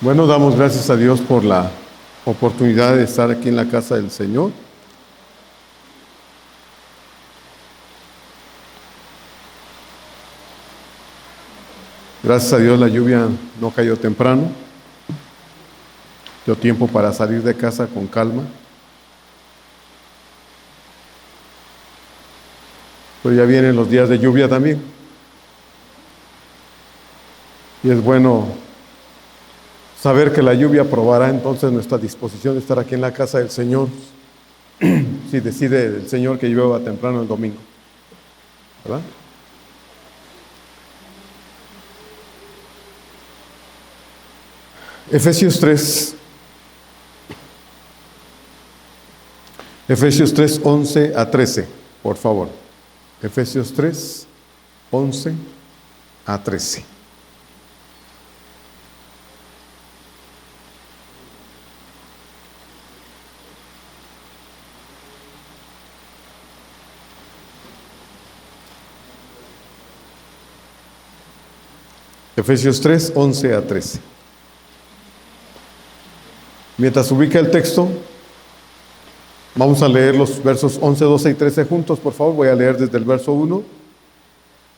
Bueno, damos gracias a Dios por la oportunidad de estar aquí en la casa del Señor. Gracias a Dios la lluvia no cayó temprano. Dio tiempo para salir de casa con calma. Pero ya vienen los días de lluvia también. Y es bueno saber que la lluvia probará entonces nuestra disposición de estar aquí en la casa del Señor, si decide el Señor que llueva temprano el domingo, ¿verdad? Efesios 3, 11 a 13, por favor. Efesios 3, 11 a 13. Efesios 3, 11 a 13. Mientras ubica el texto, vamos a leer los versos 11, 12 y 13 juntos, por favor. Voy a leer desde el verso 1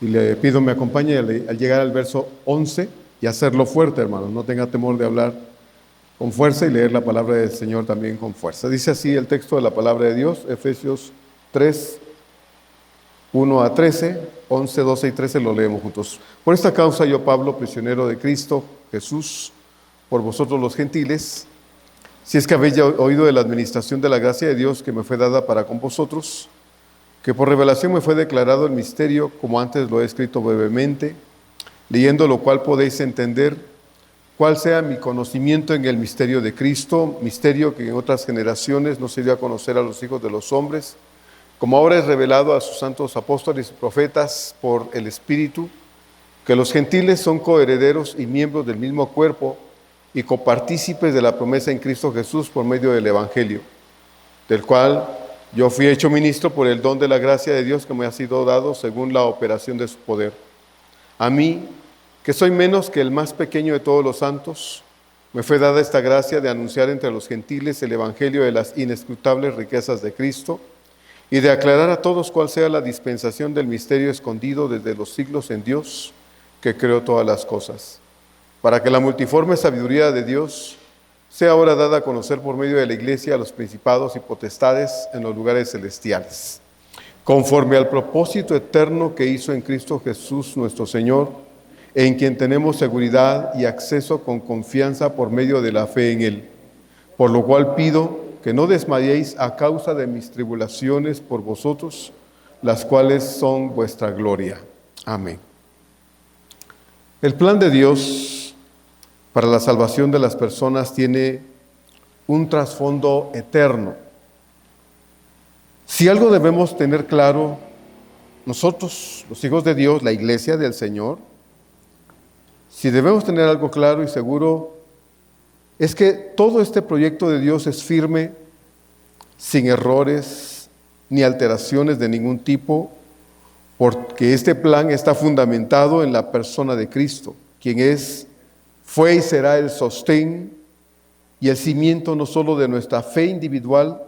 y le pido me acompañe al llegar al verso 11 y hacerlo fuerte, hermanos. No tenga temor de hablar con fuerza y leer la palabra del Señor también con fuerza. Dice así el texto de la palabra de Dios, Efesios 3, 1 a 13, 11, 12 y 13 lo leemos juntos. Por esta causa yo, Pablo, prisionero de Cristo Jesús, por vosotros los gentiles, si es que habéis oído de la administración de la gracia de Dios que me fue dada para con vosotros, que por revelación me fue declarado el misterio, como antes lo he escrito brevemente, leyendo lo cual podéis entender cuál sea mi conocimiento en el misterio de Cristo, misterio que en otras generaciones no se dio a conocer a los hijos de los hombres, como ahora es revelado a sus santos apóstoles y profetas por el Espíritu, que los gentiles son coherederos y miembros del mismo cuerpo y copartícipes de la promesa en Cristo Jesús por medio del Evangelio, del cual yo fui hecho ministro por el don de la gracia de Dios que me ha sido dado según la operación de su poder. A mí, que soy menos que el más pequeño de todos los santos, me fue dada esta gracia de anunciar entre los gentiles el Evangelio de las inescrutables riquezas de Cristo, y de aclarar a todos cuál sea la dispensación del misterio escondido desde los siglos en Dios, que creó todas las cosas, para que la multiforme sabiduría de Dios sea ahora dada a conocer por medio de la Iglesia a los principados y potestades en los lugares celestiales, conforme al propósito eterno que hizo en Cristo Jesús nuestro Señor, en quien tenemos seguridad y acceso con confianza por medio de la fe en Él, por lo cual pido que no desmayéis a causa de mis tribulaciones por vosotros, las cuales son vuestra gloria. Amén. El plan de Dios para la salvación de las personas tiene un trasfondo eterno. Si algo debemos tener claro, nosotros, los hijos de Dios, la iglesia del Señor, si debemos tener algo claro y seguro, es que todo este proyecto de Dios es firme, sin errores ni alteraciones de ningún tipo, porque este plan está fundamentado en la persona de Cristo, quien fue y será el sostén y el cimiento no solo de nuestra fe individual,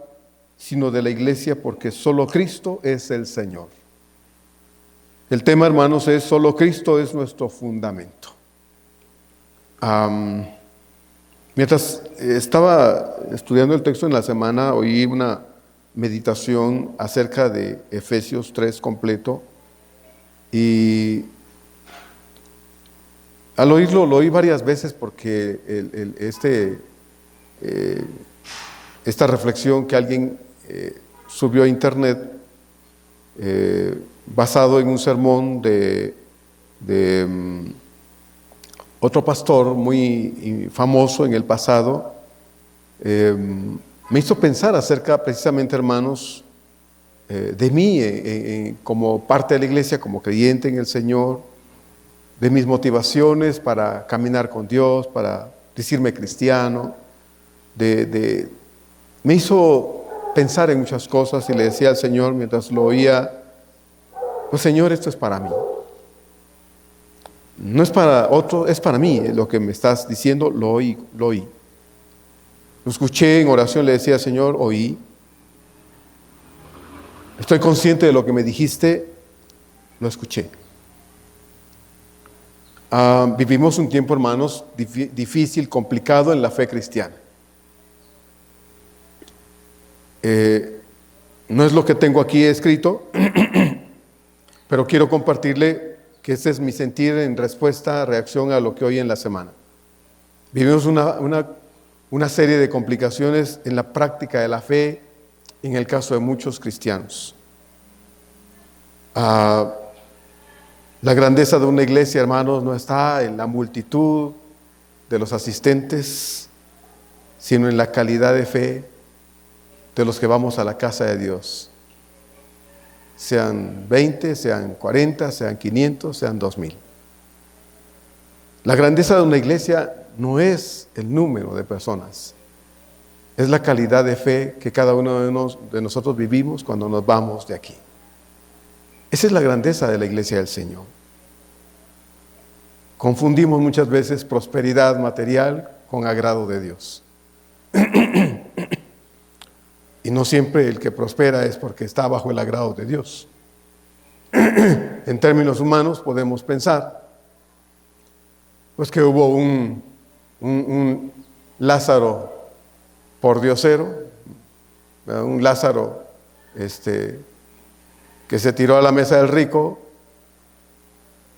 sino de la iglesia, porque solo Cristo es el Señor. El tema, hermanos, es solo Cristo es nuestro fundamento. Mientras estaba estudiando el texto en la semana, oí una meditación acerca de Efesios 3 completo y al oírlo, lo oí varias veces porque esta reflexión que alguien subió a internet basado en un sermón de otro pastor muy famoso en el pasado, me hizo pensar acerca precisamente, hermanos, de mí como parte de la iglesia, como creyente en el Señor, de mis motivaciones para caminar con Dios, para decirme cristiano, me hizo pensar en muchas cosas y le decía al Señor mientras lo oía, pues Señor, esto es para mí. No es para otro, es para mí. Lo que me estás diciendo, lo oí, lo oí. Lo escuché en oración, le decía, Señor, oí. Estoy consciente de lo que me dijiste, lo escuché. Vivimos un tiempo, hermanos, difícil, complicado en la fe cristiana. No es lo que tengo aquí escrito, pero quiero compartirle que ese es mi sentir en respuesta, reacción a lo que oí en la semana. Vivimos una serie de complicaciones en la práctica de la fe, en el caso de muchos cristianos. La grandeza de una iglesia, hermanos, no está en la multitud de los asistentes, sino en la calidad de fe de los que vamos a la casa de Dios. Sean 20, sean 40, sean 500, sean 2000. La grandeza de una iglesia no es el número de personas, es la calidad de fe que cada uno de nosotros vivimos cuando nos vamos de aquí. Esa es la grandeza de la iglesia del Señor. Confundimos muchas veces prosperidad material con agrado de Dios. Y no siempre el que prospera es porque está bajo el agrado de Dios. En términos humanos podemos pensar pues que hubo un Lázaro pordiosero, un Lázaro que se tiró a la mesa del rico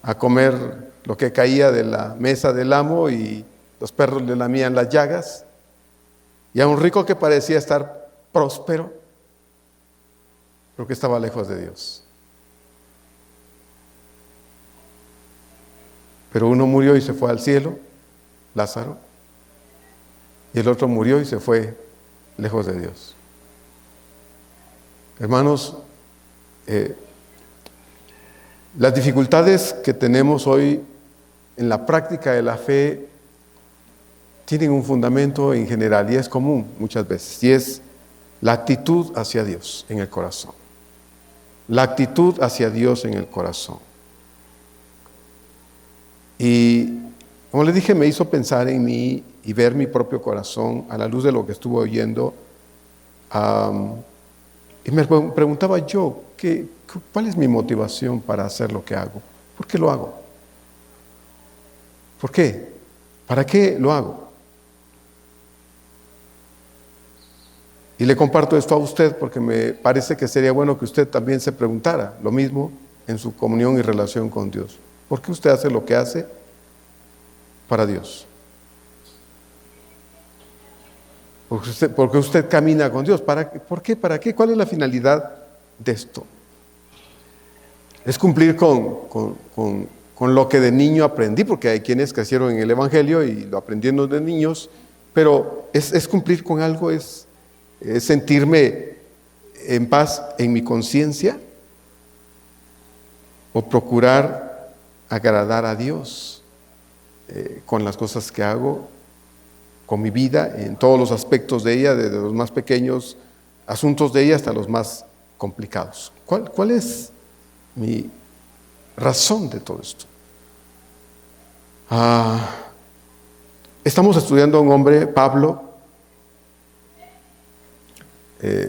a comer lo que caía de la mesa del amo y los perros le lamían las llagas, y a un rico que parecía estar próspero, pero que estaba lejos de Dios. Pero uno murió y se fue al cielo, Lázaro, y el otro murió y se fue lejos de Dios. Hermanos, las dificultades que tenemos hoy en la práctica de la fe tienen un fundamento en general y es común muchas veces, y es la actitud hacia Dios en el corazón. La actitud hacia Dios en el corazón. Y como les dije, me hizo pensar en mí y ver mi propio corazón a la luz de lo que estuve oyendo. Y me preguntaba yo, ¿cuál es mi motivación para hacer lo que hago? ¿Por qué lo hago? ¿Por qué? ¿Para qué lo hago? Y le comparto esto a usted porque me parece que sería bueno que usted también se preguntara lo mismo en su comunión y relación con Dios. ¿Por qué usted hace lo que hace para Dios? Porque usted camina con Dios. ¿Por qué? ¿Para qué? ¿Cuál es la finalidad de esto? Es cumplir con lo que de niño aprendí, porque hay quienes crecieron en el Evangelio y lo aprendieron de niños, pero es cumplir con algo, es sentirme en paz en mi conciencia, o procurar agradar a Dios con las cosas que hago, con mi vida, en todos los aspectos de ella, desde los más pequeños asuntos de ella hasta los más complicados. ¿Cuál es mi razón de todo esto? Estamos estudiando a un hombre, Pablo,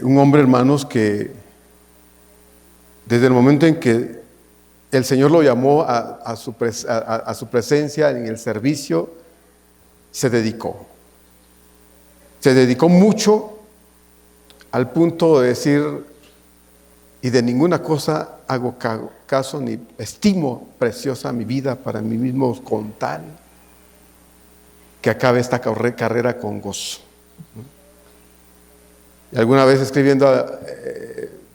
un hombre, hermanos, que desde el momento en que el Señor lo llamó a su presencia en el servicio, se dedicó mucho al punto de decir, y de ninguna cosa hago caso ni estimo preciosa mi vida para mí mismo con tal que acabe esta carrera con gozo. Y alguna vez escribiendo,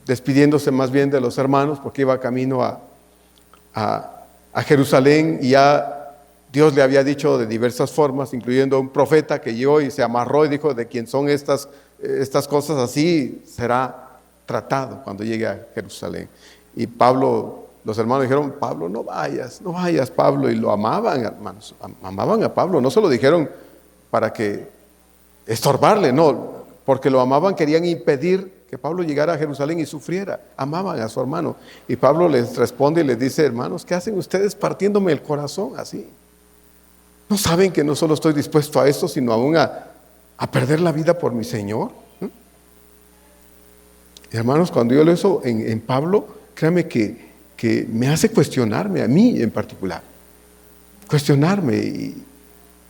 despidiéndose más bien de los hermanos, porque iba camino a Jerusalén, y ya Dios le había dicho de diversas formas, incluyendo un profeta que llegó y se amarró y dijo, de quién son estas cosas, así será tratado cuando llegue a Jerusalén. Y Pablo, los hermanos dijeron, Pablo, no vayas, Pablo, y lo amaban, hermanos, amaban a Pablo, no se lo dijeron para que estorbarle, no, porque lo amaban, querían impedir que Pablo llegara a Jerusalén y sufriera. Amaban a su hermano. Y Pablo les responde y les dice: hermanos, ¿qué hacen ustedes partiéndome el corazón así? ¿No saben que no solo estoy dispuesto a esto, sino aún a perder la vida por mi Señor? Y hermanos, cuando yo leo eso en Pablo, créanme que me hace cuestionarme, a mí en particular. Cuestionarme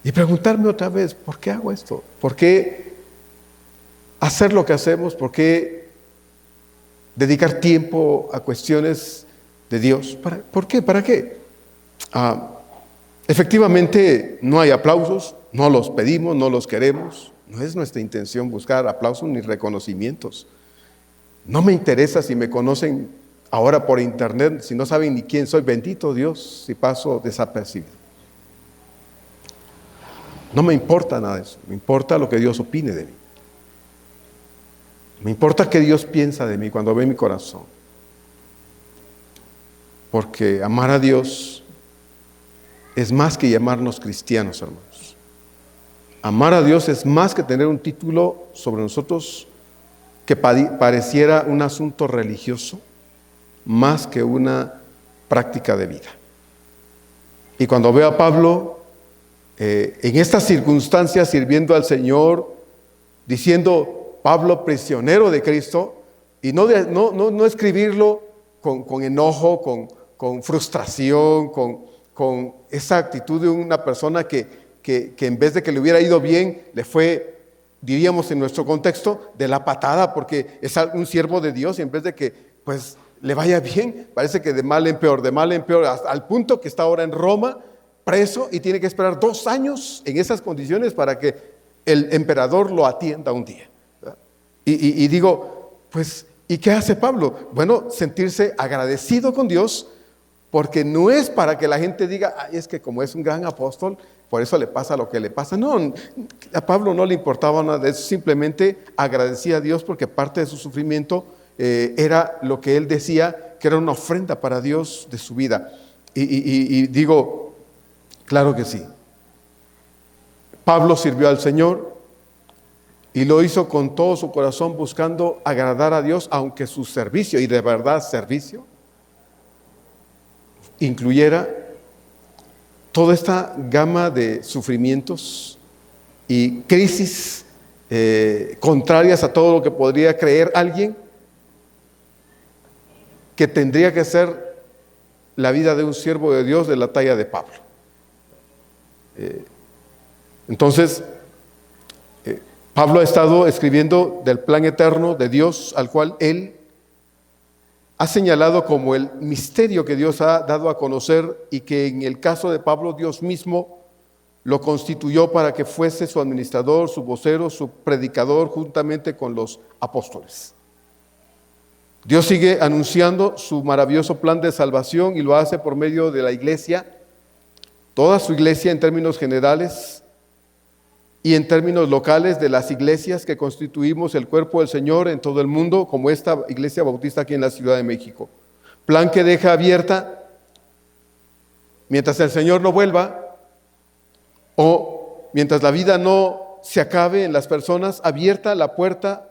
y preguntarme otra vez: ¿por qué hago esto? ¿Por qué hacer lo que hacemos? ¿Por qué dedicar tiempo a cuestiones de Dios? ¿Por qué? ¿Para qué? Efectivamente, no hay aplausos, no los pedimos, no los queremos. No es nuestra intención buscar aplausos ni reconocimientos. No me interesa si me conocen ahora por internet, si no saben ni quién soy. Bendito Dios si paso desapercibido. No me importa nada de eso. Me importa lo que Dios opine de mí. Me importa qué Dios piensa de mí cuando ve mi corazón. Porque amar a Dios es más que llamarnos cristianos, hermanos. Amar a Dios es más que tener un título sobre nosotros que pareciera un asunto religioso, más que una práctica de vida. Y cuando veo a Pablo en estas circunstancias sirviendo al Señor, diciendo: Pablo, prisionero de Cristo, y no escribirlo con enojo, con frustración, con esa actitud de una persona que en vez de que le hubiera ido bien, le fue, diríamos en nuestro contexto, de la patada, porque es un siervo de Dios, y en vez de que pues le vaya bien, parece que de mal en peor, hasta al punto que está ahora en Roma, preso, y tiene que esperar 2 años en esas condiciones para que el emperador lo atienda un día. Y digo, pues, ¿y qué hace Pablo? Bueno, sentirse agradecido con Dios, porque no es para que la gente diga: ay, es que como es un gran apóstol, por eso le pasa lo que le pasa. No, a Pablo no le importaba nada de eso, simplemente agradecía a Dios porque parte de su sufrimiento era lo que él decía que era una ofrenda para Dios de su vida. Y digo, claro que sí. Pablo sirvió al Señor y lo hizo con todo su corazón, buscando agradar a Dios, aunque su servicio, y de verdad servicio, incluyera toda esta gama de sufrimientos y crisis contrarias a todo lo que podría creer alguien que tendría que ser la vida de un siervo de Dios de la talla de Pablo. Entonces, Pablo ha estado escribiendo del plan eterno de Dios, al cual él ha señalado como el misterio que Dios ha dado a conocer, y que en el caso de Pablo Dios mismo lo constituyó para que fuese su administrador, su vocero, su predicador, juntamente con los apóstoles. Dios sigue anunciando su maravilloso plan de salvación y lo hace por medio de la iglesia, toda su iglesia en términos generales y en términos locales de las iglesias que constituimos el cuerpo del Señor en todo el mundo, como esta iglesia bautista aquí en la Ciudad de México. Plan que deja abierta, mientras el Señor no vuelva, o mientras la vida no se acabe en las personas, abierta la puerta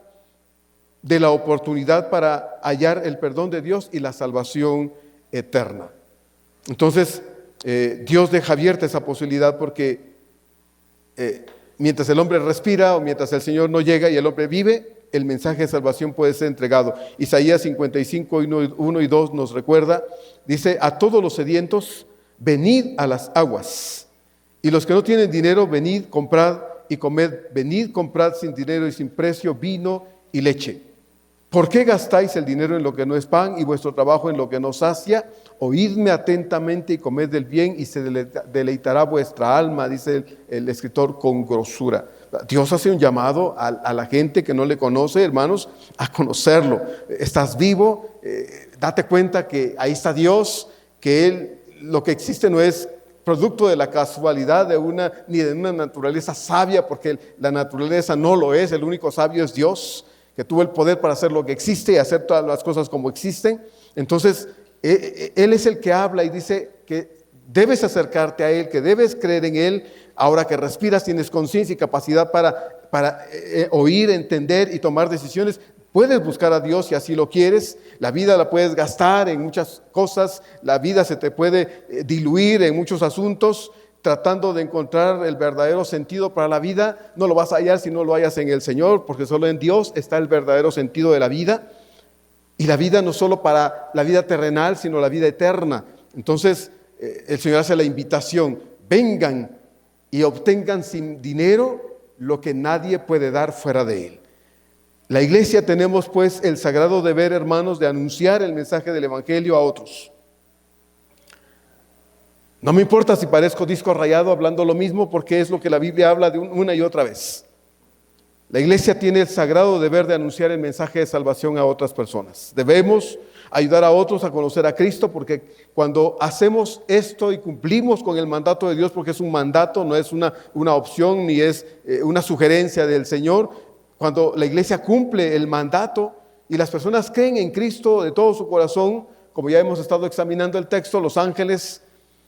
de la oportunidad para hallar el perdón de Dios y la salvación eterna. Entonces, Dios deja abierta esa posibilidad porque mientras el hombre respira o mientras el Señor no llega y el hombre vive, el mensaje de salvación puede ser entregado. Isaías 55, 1 y 2 nos recuerda, dice: a todos los sedientos, venid a las aguas, y los que no tienen dinero, venid, comprad y comed. Venid, comprad sin dinero y sin precio vino y leche. ¿Por qué gastáis el dinero en lo que no es pan y vuestro trabajo en lo que no sacia? Oídme atentamente y comed del bien, y se deleitará vuestra alma, dice el escritor con grosura. Dios hace un llamado a la gente que no le conoce, hermanos, a conocerlo. Estás vivo, date cuenta que ahí está Dios, que Él, lo que existe no es producto de la casualidad ni de una naturaleza sabia, porque la naturaleza no lo es. El único sabio es Dios, que tuvo el poder para hacer lo que existe y hacer todas las cosas como existen. Entonces, Él es el que habla y dice que debes acercarte a Él, que debes creer en Él. Ahora que respiras, tienes conciencia y capacidad para oír, entender y tomar decisiones. puedes buscar a Dios si así lo quieres. La vida la puedes gastar en muchas cosas, la vida se te puede diluir en muchos asuntos, tratando de encontrar el verdadero sentido para la vida. No lo vas a hallar si no lo hallas en el Señor, porque solo en Dios está el verdadero sentido de la vida. Y la vida no solo para la vida terrenal, sino la vida eterna. Entonces, el Señor hace la invitación: vengan y obtengan sin dinero lo que nadie puede dar fuera de Él. La iglesia tenemos pues el sagrado deber, hermanos, de anunciar el mensaje del Evangelio a otros. No me importa si parezco disco rayado hablando lo mismo, porque es lo que la Biblia habla de una y otra vez. La iglesia tiene el sagrado deber de anunciar el mensaje de salvación a otras personas. Debemos ayudar a otros a conocer a Cristo, porque cuando hacemos esto y cumplimos con el mandato de Dios, porque es un mandato, no es una opción ni es una sugerencia del Señor. Cuando la iglesia cumple el mandato y las personas creen en Cristo de todo su corazón, como ya hemos estado examinando el texto, los ángeles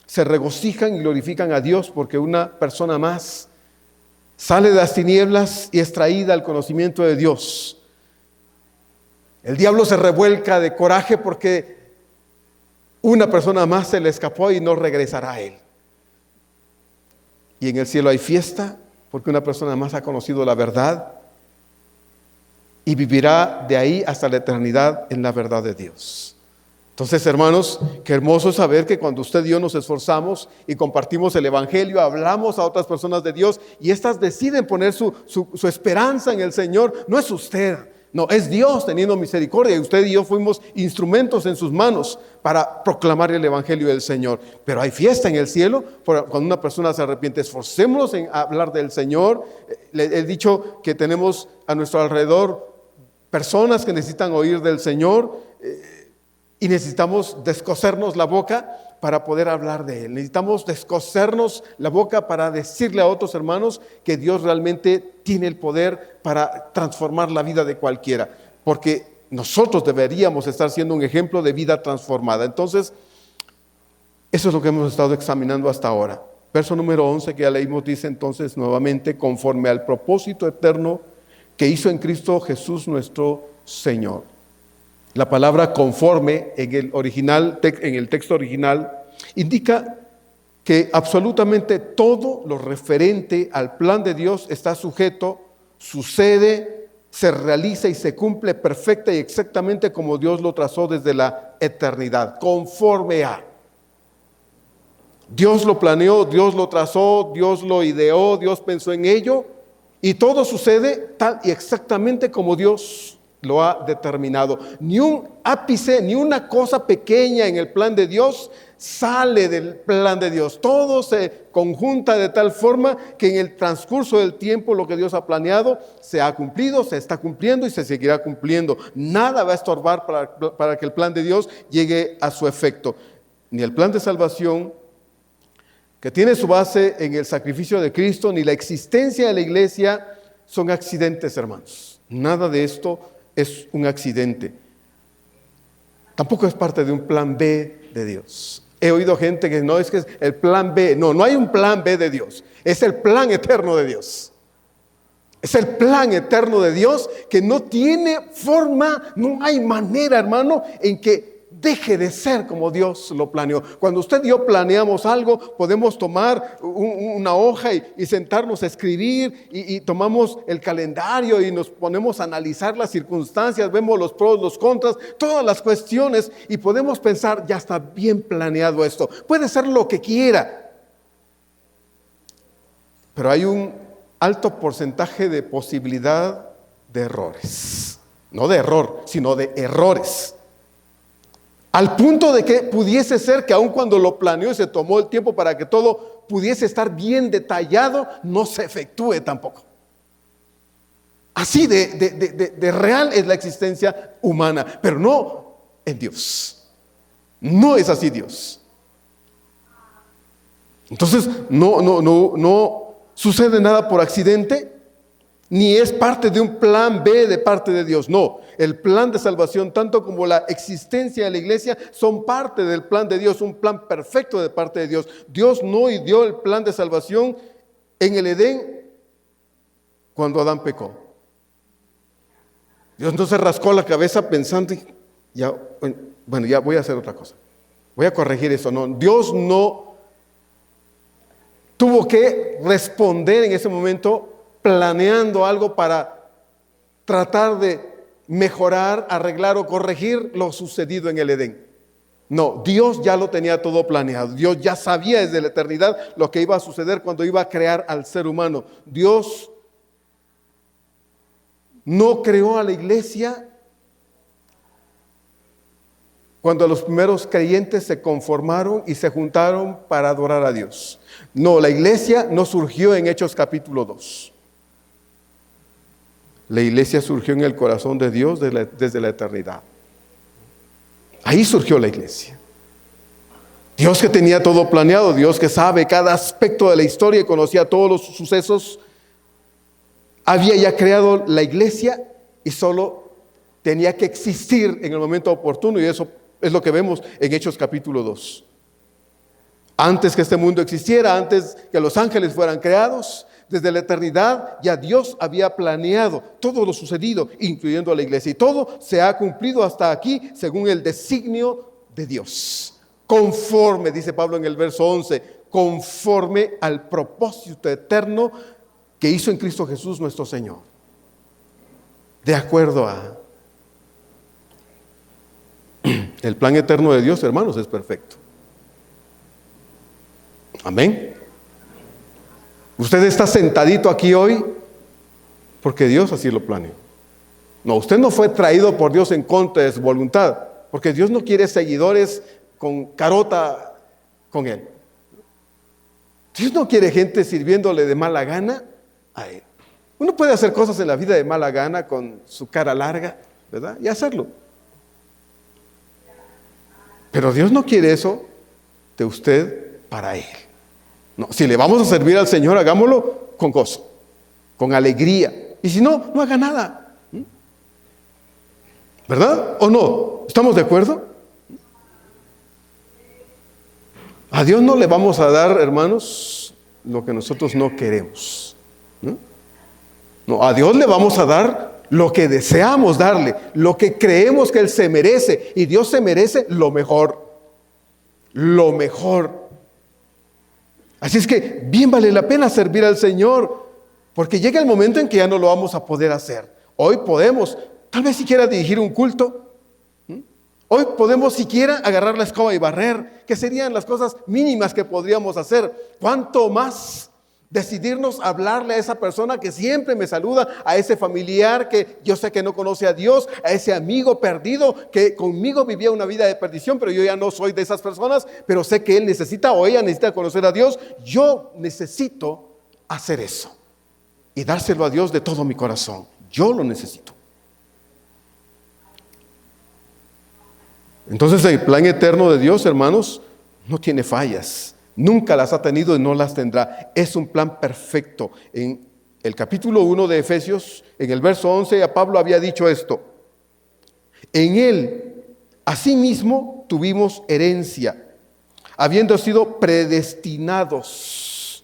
se regocijan y glorifican a Dios porque una persona más sale de las tinieblas y es traída al conocimiento de Dios. El diablo se revuelca de coraje porque una persona más se le escapó y no regresará a él. Y en el cielo hay fiesta porque una persona más ha conocido la verdad y vivirá de ahí hasta la eternidad en la verdad de Dios. Entonces, hermanos, qué hermoso saber que cuando usted y yo nos esforzamos y compartimos el Evangelio, hablamos a otras personas de Dios y éstas deciden poner su esperanza en el Señor. No es usted, no, es Dios teniendo misericordia, y usted y yo fuimos instrumentos en sus manos para proclamar el Evangelio del Señor. Pero hay fiesta en el cielo cuando una persona se arrepiente. Esforcémonos en hablar del Señor. He dicho que tenemos a nuestro alrededor personas que necesitan oír del Señor, y necesitamos descosernos la boca para poder hablar de Él. Necesitamos descosernos la boca para decirle a otros hermanos que Dios realmente tiene el poder para transformar la vida de cualquiera, porque nosotros deberíamos estar siendo un ejemplo de vida transformada. Entonces, eso es lo que hemos estado examinando hasta ahora. Verso número 11 que ya leímos dice entonces nuevamente: conforme al propósito eterno que hizo en Cristo Jesús nuestro Señor. La palabra conforme en el texto original indica que absolutamente todo lo referente al plan de Dios está sujeto, sucede, se realiza y se cumple perfecta y exactamente como Dios lo trazó desde la eternidad, conforme a. Dios lo planeó, Dios lo trazó, Dios lo ideó, Dios pensó en ello, y todo sucede tal y exactamente como Dios lo ha determinado. Ni un ápice, ni una cosa pequeña en el plan de Dios sale del plan de Dios. Todo se conjunta de tal forma que en el transcurso del tiempo lo que Dios ha planeado se ha cumplido, se está cumpliendo y se seguirá cumpliendo. Nada va a estorbar para que el plan de Dios llegue a su efecto. Ni el plan de salvación, que tiene su base en el sacrificio de Cristo, ni la existencia de la iglesia son accidentes, hermanos. Nada de esto es un accidente. Tampoco es parte de un plan B de Dios. He oído gente que no es que es el plan B. No hay un plan B de Dios. Es el plan eterno de Dios. Es el plan eterno de Dios que no tiene forma, no hay manera, hermano, en que deje de ser como Dios lo planeó. Cuando usted y yo planeamos algo, podemos tomar una hoja y sentarnos a escribir y tomamos el calendario y nos ponemos a analizar las circunstancias, vemos los pros, los contras, todas las cuestiones y podemos pensar, ya está bien planeado esto. Puede ser lo que quiera, pero hay un alto porcentaje de posibilidad de errores. No de error, sino de errores. Al punto de que pudiese ser que aun cuando lo planeó y se tomó el tiempo para que todo pudiese estar bien detallado, no se efectúe tampoco. Así de real es la existencia humana, pero no en Dios. No es así Dios. Entonces no sucede nada por accidente, ni es parte de un plan B de parte de Dios. No, el plan de salvación, tanto como la existencia de la iglesia, son parte del plan de Dios, un plan perfecto de parte de Dios. Dios no dio el plan de salvación en el Edén cuando Adán pecó. Dios no se rascó la cabeza pensando, ya, bueno, ya voy a hacer otra cosa. Voy a corregir eso. No, Dios no tuvo que responder en ese momento planeando algo para tratar de mejorar, arreglar o corregir lo sucedido en el Edén. No, Dios ya lo tenía todo planeado. Dios ya sabía desde la eternidad lo que iba a suceder cuando iba a crear al ser humano. Dios no creó a la iglesia cuando los primeros creyentes se conformaron y se juntaron para adorar a Dios. No, la iglesia no surgió en Hechos capítulo 2. La iglesia surgió en el corazón de Dios desde la eternidad. Ahí surgió la iglesia. Dios que tenía todo planeado, Dios que sabe cada aspecto de la historia y conocía todos los sucesos, había ya creado la iglesia y solo tenía que existir en el momento oportuno, y eso es lo que vemos en Hechos capítulo 2. Antes que este mundo existiera, antes que los ángeles fueran creados, desde la eternidad ya Dios había planeado todo lo sucedido, incluyendo a la iglesia. Y todo se ha cumplido hasta aquí según el designio de Dios. Conforme, dice Pablo en el verso 11, conforme al propósito eterno que hizo en Cristo Jesús nuestro Señor. De acuerdo a... El plan eterno de Dios, hermanos, es perfecto. Amén. Usted está sentadito aquí hoy porque Dios así lo planeó. No, usted no fue traído por Dios en contra de su voluntad, porque Dios no quiere seguidores con carota con Él. Dios no quiere gente sirviéndole de mala gana a Él. Uno puede hacer cosas en la vida de mala gana con su cara larga, ¿verdad? Y hacerlo. Pero Dios no quiere eso de usted para Él. No, si le vamos a servir al Señor, hagámoslo con gozo, con alegría. Y si no, no haga nada. ¿Verdad o no? ¿Estamos de acuerdo? A Dios no le vamos a dar, hermanos, lo que nosotros no queremos. No, a Dios le vamos a dar lo que deseamos darle, lo que creemos que Él se merece. Y Dios se merece lo mejor. Lo mejor. Así es que bien vale la pena servir al Señor, porque llega el momento en que ya no lo vamos a poder hacer. Hoy podemos, tal vez siquiera dirigir un culto. Hoy podemos siquiera agarrar la escoba y barrer, que serían las cosas mínimas que podríamos hacer. ¿Cuánto más decidirnos hablarle a esa persona que siempre me saluda, a ese familiar que yo sé que no conoce a Dios, a ese amigo perdido que conmigo vivía una vida de perdición, pero yo ya no soy de esas personas, pero sé que él necesita o ella necesita conocer a Dios? Yo necesito hacer eso y dárselo a Dios de todo mi corazón. Yo lo necesito. Entonces el plan eterno de Dios, hermanos, no tiene fallas. Nunca las ha tenido y no las tendrá. Es un plan perfecto. En el capítulo 1 de Efesios, en el verso 11, a Pablo había dicho esto: en él, asimismo, tuvimos herencia, habiendo sido predestinados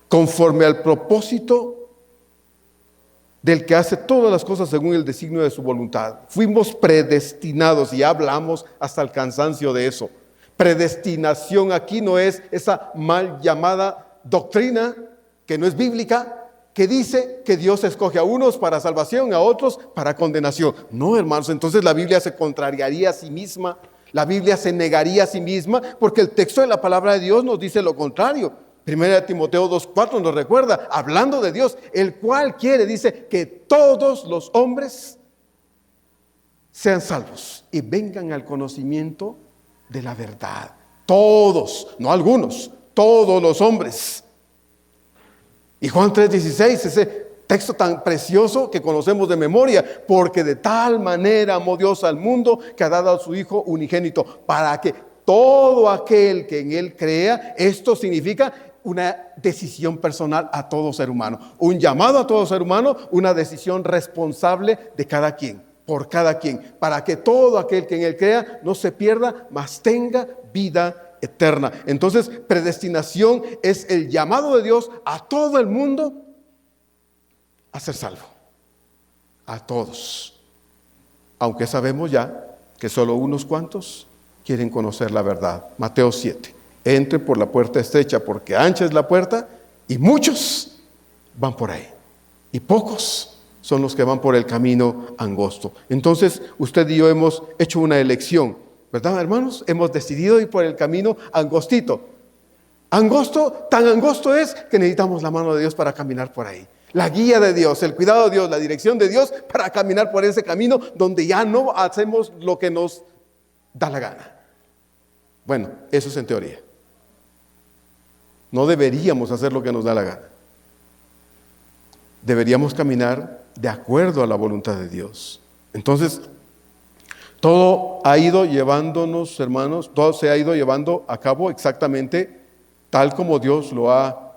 conforme al propósito del que hace todas las cosas según el designio de su voluntad. Fuimos predestinados y hablamos hasta el cansancio de eso. Predestinación aquí no es esa mal llamada doctrina que no es bíblica, que dice que Dios escoge a unos para salvación, a otros para condenación. No, hermanos, entonces la Biblia se contrariaría a sí misma, la Biblia se negaría a sí misma, porque el texto de la palabra de Dios nos dice lo contrario. 1 Timoteo 2:4 nos recuerda, hablando de Dios, el cual quiere, dice, que todos los hombres sean salvos y vengan al conocimiento de la verdad. Todos, no algunos, todos los hombres. Y Juan 3:16, ese texto tan precioso que conocemos de memoria: porque de tal manera amó Dios al mundo que ha dado a su Hijo unigénito, para que todo aquel que en Él crea. Esto significa una decisión personal a todo ser humano, un llamado a todo ser humano, una decisión responsable de cada quien, por cada quien, para que todo aquel que en Él crea no se pierda, mas tenga vida eterna. Entonces, predestinación es el llamado de Dios a todo el mundo a ser salvo, a todos, aunque sabemos ya que solo unos cuantos quieren conocer la verdad. Mateo 7. Entre por la puerta estrecha, porque ancha es la puerta y muchos van por ahí. Y pocos son los que van por el camino angosto. Entonces, usted y yo hemos hecho una elección, ¿verdad, hermanos? Hemos decidido ir por el camino angostito. Angosto, tan angosto es que necesitamos la mano de Dios para caminar por ahí. La guía de Dios, el cuidado de Dios, la dirección de Dios para caminar por ese camino donde ya no hacemos lo que nos da la gana. Bueno, eso es en teoría. No deberíamos hacer lo que nos da la gana. Deberíamos caminar de acuerdo a la voluntad de Dios. Entonces, todo ha ido llevándonos, hermanos, todo se ha ido llevando a cabo exactamente tal como Dios lo ha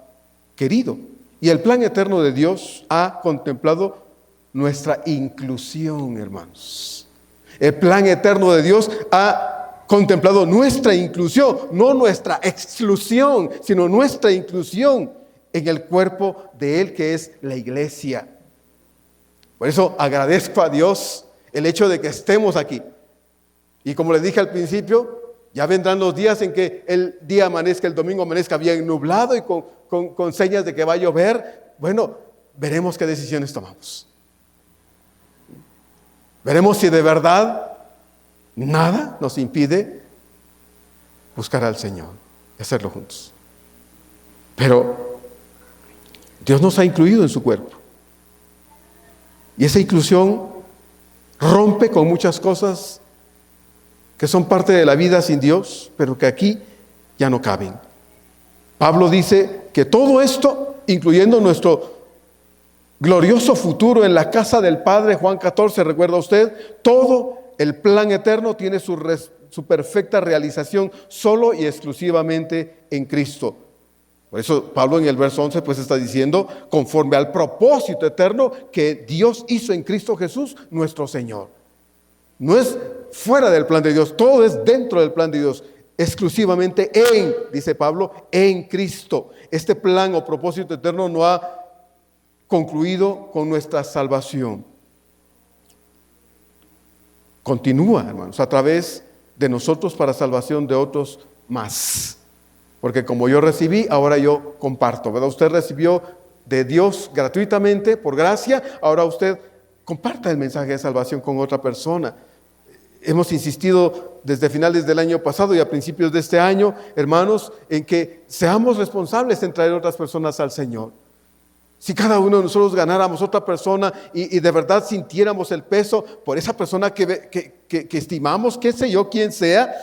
querido. Y el plan eterno de Dios ha contemplado nuestra inclusión, hermanos. El plan eterno de Dios ha contemplado nuestra inclusión, no nuestra exclusión, sino nuestra inclusión en el cuerpo de Él, que es la iglesia. Por eso agradezco a Dios el hecho de que estemos aquí. Y como les dije al principio, ya vendrán los días en que el día amanezca, el domingo amanezca bien nublado y con señas de que va a llover. Bueno, veremos qué decisiones tomamos. Veremos si de verdad nada nos impide buscar al Señor y hacerlo juntos. Pero Dios nos ha incluido en su cuerpo. Y esa inclusión rompe con muchas cosas que son parte de la vida sin Dios, pero que aquí ya no caben. Pablo dice que todo esto, incluyendo nuestro glorioso futuro en la casa del Padre, Juan 14, ¿recuerda usted? Todo el plan eterno tiene su perfecta realización solo y exclusivamente en Cristo. Por eso Pablo en el verso 11 pues está diciendo, conforme al propósito eterno que Dios hizo en Cristo Jesús, nuestro Señor. No es fuera del plan de Dios, todo es dentro del plan de Dios, exclusivamente en, dice Pablo, en Cristo. Este plan o propósito eterno no ha concluido con nuestra salvación. Continúa, hermanos, a través de nosotros para salvación de otros más. Porque como yo recibí, ahora yo comparto, ¿verdad? Usted recibió de Dios gratuitamente, por gracia, ahora usted comparta el mensaje de salvación con otra persona. Hemos insistido desde finales del año pasado y a principios de este año, hermanos, en que seamos responsables en traer otras personas al Señor. Si cada uno de nosotros ganáramos otra persona y de verdad sintiéramos el peso por esa persona que estimamos, qué sé yo, quién sea,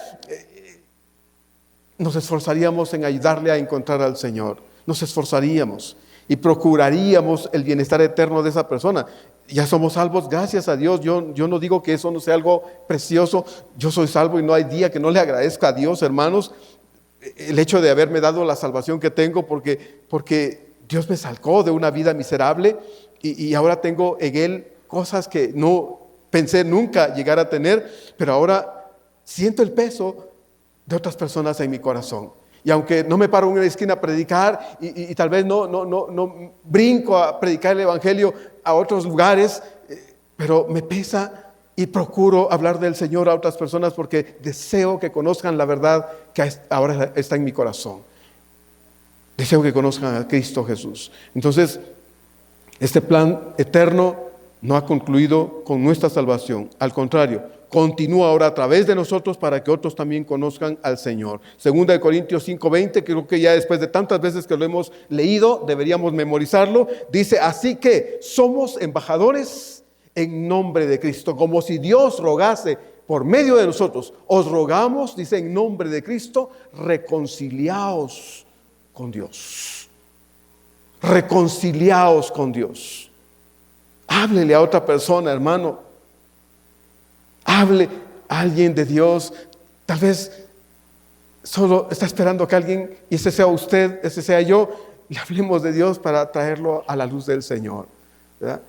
nos esforzaríamos en ayudarle a encontrar al Señor. Nos esforzaríamos y procuraríamos el bienestar eterno de esa persona. Ya somos salvos, gracias a Dios. Yo no digo que eso no sea algo precioso. Yo soy salvo y no hay día que no le agradezca a Dios, hermanos, el hecho de haberme dado la salvación que tengo, porque Dios me sacó de una vida miserable y ahora tengo en Él cosas que no pensé nunca llegar a tener, pero ahora siento el peso de otras personas en mi corazón. Y aunque no me paro en una esquina a predicar y tal vez no brinco a predicar el evangelio a otros lugares, pero me pesa y procuro hablar del Señor a otras personas porque deseo que conozcan la verdad que ahora está en mi corazón. Deseo que conozcan a Cristo Jesús. Entonces, este plan eterno no ha concluido con nuestra salvación. Al contrario, continúa ahora a través de nosotros para que otros también conozcan al Señor. Segunda de Corintios 5:20, creo que ya después de tantas veces que lo hemos leído, deberíamos memorizarlo. Dice, así que somos embajadores en nombre de Cristo, como si Dios rogase por medio de nosotros. Os rogamos, dice, en nombre de Cristo, reconciliaos con Dios. Reconciliaos con Dios. Háblele a otra persona, hermano. Hable a alguien de Dios. Tal vez solo está esperando que alguien, y ese sea usted, ese sea yo, le hablemos de Dios para traerlo a la luz del Señor, ¿verdad?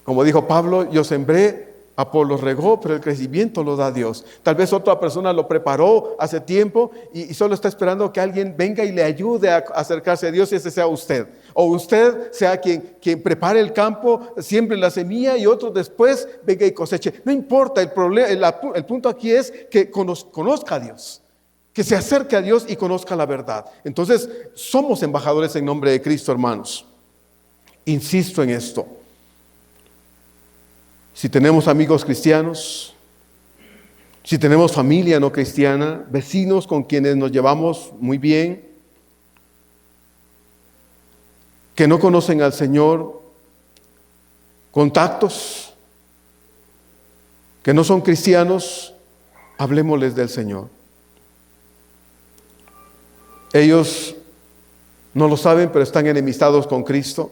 Como dijo Pablo, yo sembré, Apolos regó, pero el crecimiento lo da Dios. Tal vez otra persona lo preparó hace tiempo y solo está esperando que alguien venga y le ayude a acercarse a Dios, y ese sea usted. O usted sea quien prepare el campo, siembre la semilla y otro después venga y coseche. No importa, el punto aquí es que conozca a Dios, que se acerque a Dios y conozca la verdad. Entonces, somos embajadores en nombre de Cristo, hermanos. Insisto en esto. Si tenemos amigos cristianos, si tenemos familia no cristiana, vecinos con quienes nos llevamos muy bien, que no conocen al Señor, contactos que no son cristianos, hablemosles del Señor. Ellos no lo saben, pero están enemistados con Cristo.